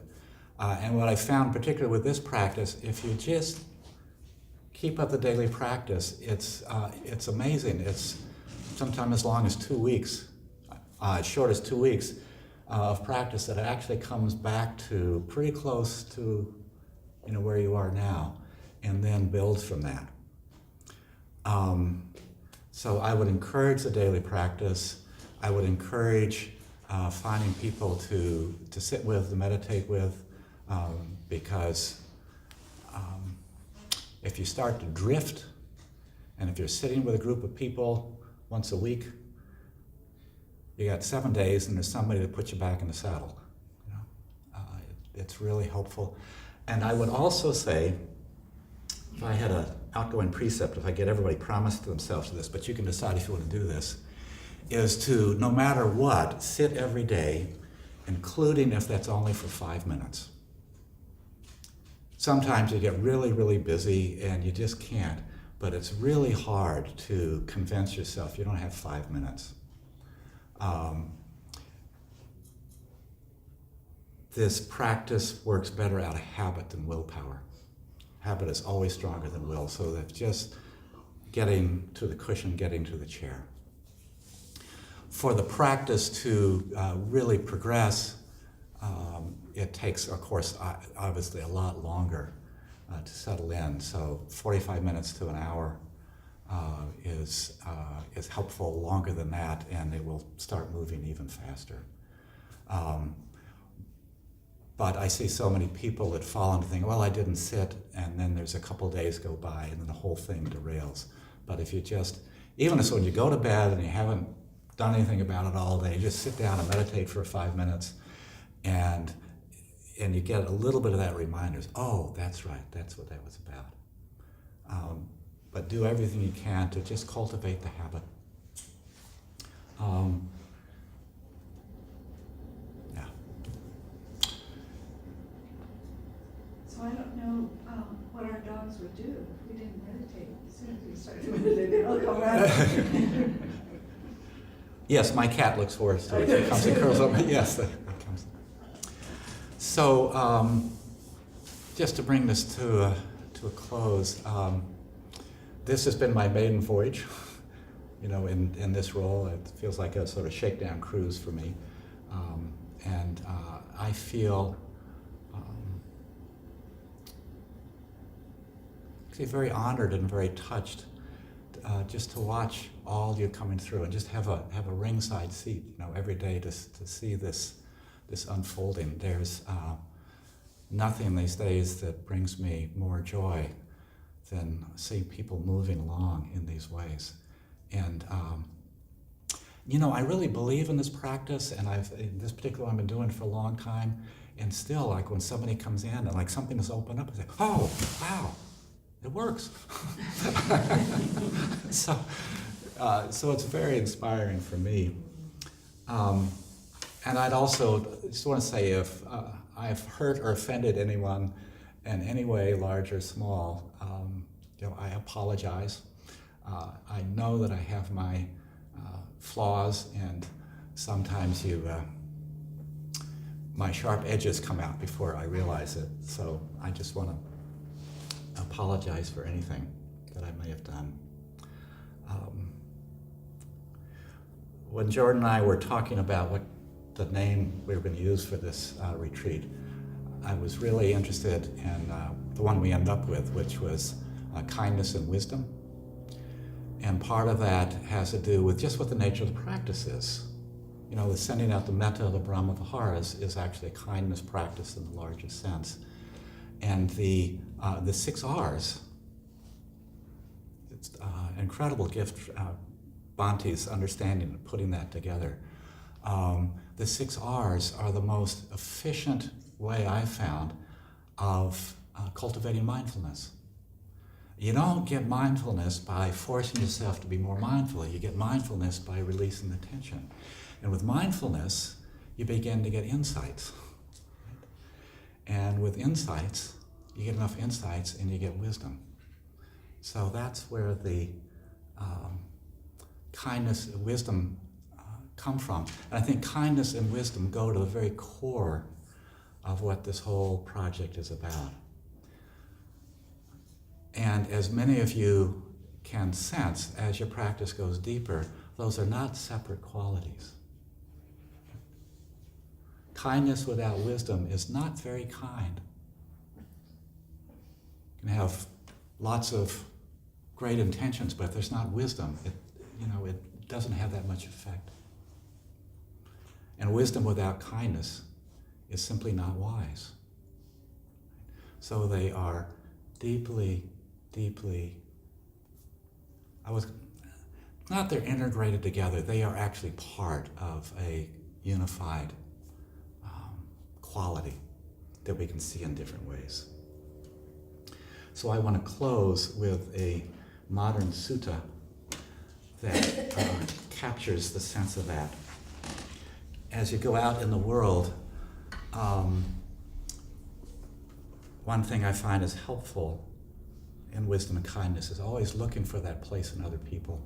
And what I found, particularly with this practice, if you just keep up the daily practice, it's amazing. It's sometimes as long as 2 weeks, as short as 2 weeks of practice, that it actually comes back to pretty close to where you are now, and then builds from that. So I would encourage the daily practice. I would encourage finding people to sit with, to meditate with, because if you start to drift, and if you're sitting with a group of people once a week, you got 7 days and there's somebody to put you back in the saddle. It's really helpful. And I would also say, if I had an outgoing precept, if I get everybody promised to themselves to this, but you can decide if you want to do this, is to, no matter what, sit every day, including if that's only for 5 minutes. Sometimes you get really, really busy and you just can't, but it's really hard to convince yourself you don't have 5 minutes. This practice works better out of habit than willpower. Habit is always stronger than will, so that just getting to the cushion, getting to the chair. For the practice to really progress, it takes, of course, obviously a lot longer to settle in. So 45 minutes to an hour is helpful. Longer than that, and it will start moving even faster. But I see so many people that fall into thinking, well, I didn't sit, and then there's a couple days go by, and then the whole thing derails. But if you just, even so when you go to bed and you haven't done anything about it all day, just sit down and meditate for 5 minutes, and you get a little bit of that reminder, oh, that's right, that's what that was about. But do everything you can to just cultivate the habit. So I don't know what our dogs would do if we didn't meditate. As soon as we started meditating, they'll come around. Yes, my cat looks for us too. It comes and curls up. Yes, it comes. So, just to bring this to a close, this has been my maiden voyage. In this role, it feels like a sort of shakedown cruise for me, and I feel actually very honored and very touched just to watch all you coming through, and just have a ringside seat, every day to see this unfolding. There's nothing these days that brings me more joy than seeing people moving along in these ways. And I really believe in this practice, and this particular one I've been doing for a long time, and still, like when somebody comes in and like something has opened up, I say, oh, wow, it works. So it's very inspiring for me. And I'd also just want to say, if I've hurt or offended anyone in any way, large or small, I apologize. I know that I have my flaws, and sometimes my sharp edges come out before I realize it. So I just want to apologize for anything that I may have done. When Jordan and I were talking about what the name we were going to use for this retreat, I was really interested in the one we ended up with, which was kindness and wisdom. And part of that has to do with just what the nature of the practice is. The sending out the metta, the Brahma Viharas, is actually a kindness practice in the largest sense. And the 6 R's, it's an incredible gift, Bhante's understanding and putting that together. The 6 R's are the most efficient way I've found of cultivating mindfulness. You don't get mindfulness by forcing yourself to be more mindful. You get mindfulness by releasing the tension. And with mindfulness, you begin to get insights. And with insights, you get enough insights and you get wisdom. So that's where the kindness and wisdom come from. And I think kindness and wisdom go to the very core of what this whole project is about. And as many of you can sense, as your practice goes deeper, those are not separate qualities. Kindness without wisdom is not very kind. You can have lots of great intentions, but if there's not wisdom, it doesn't have that much effect. And wisdom without kindness is simply not wise. So they are deeply, deeply, they're integrated together, they are actually part of a unified quality that we can see in different ways. So I want to close with a modern sutta that captures the sense of that. As you go out in the world, one thing I find is helpful in wisdom and kindness is always looking for that place in other people.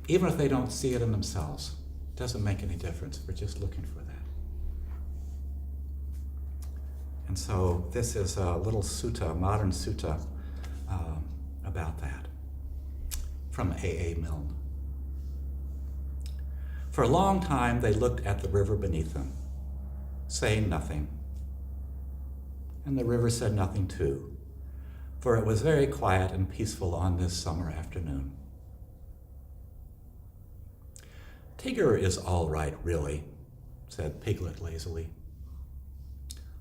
Even if they don't see it in themselves, it doesn't make any difference. We're just looking for that. And so this is a little sutta, a modern sutta about that from A.A. Milne. For a long time they looked at the river beneath them, saying nothing. And the river said nothing too, for it was very quiet and peaceful on this summer afternoon. Tigger is all right, really, said Piglet lazily.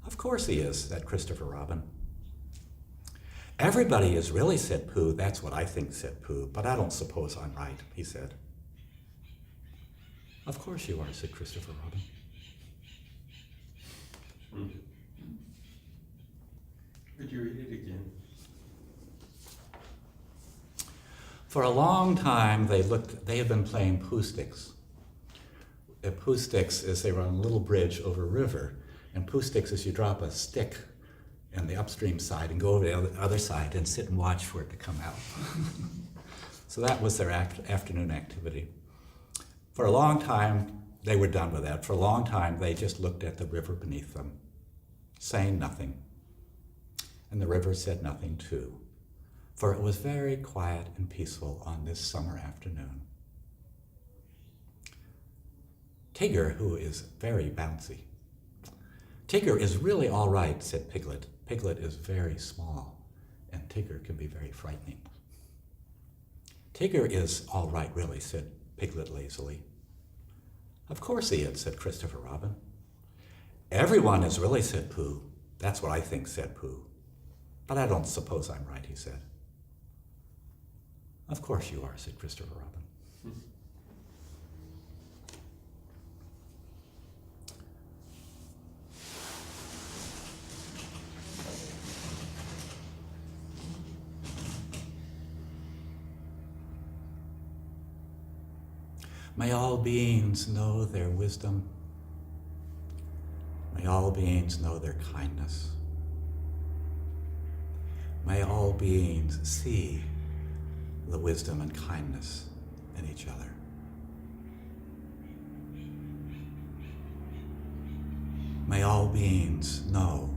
Of course he is, said Christopher Robin. Everybody is really, said Pooh. That's what I think, said Pooh, but I don't suppose I'm right, he said. Of course you are, said Christopher Robin. Would you read it again? For a long time they had been playing Pooh sticks. Pooh sticks is they were on a little bridge over a river, and Pooh sticks is you drop a stick on the upstream side and go over to the other side and sit and watch for it to come out. So that was their afternoon activity. For a long time, they were done with that. For a long time, they just looked at the river beneath them, saying nothing. And the river said nothing too, for it was very quiet and peaceful on this summer afternoon. Tigger, who is very bouncy. Tigger is really all right, said Piglet. Piglet is very small, and Tigger can be very frightening. Tigger is all right, really, said Piglet lazily. Of course he is, said Christopher Robin. Everyone is really, said Pooh. That's what I think, said Pooh. But I don't suppose I'm right, he said. Of course you are, said Christopher Robin. May all beings know their wisdom. May all beings know their kindness. May all beings see the wisdom and kindness in each other. May all beings know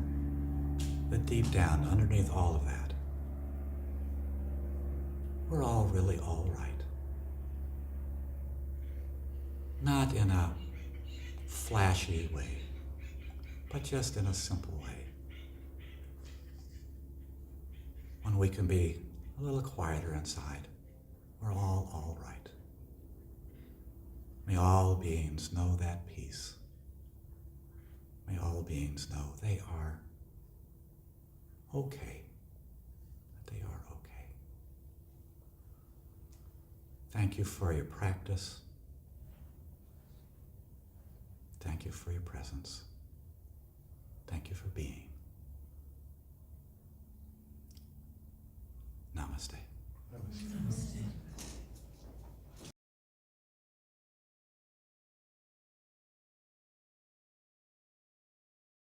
that deep down, underneath all of that, we're all really all right. Not in a flashy way, but just in a simple way. When we can be a little quieter inside, we're all right. May all beings know that peace. May all beings know they are okay. That they are okay. Thank you for your practice. Thank you for your presence. Thank you for being. Namaste. Namaste.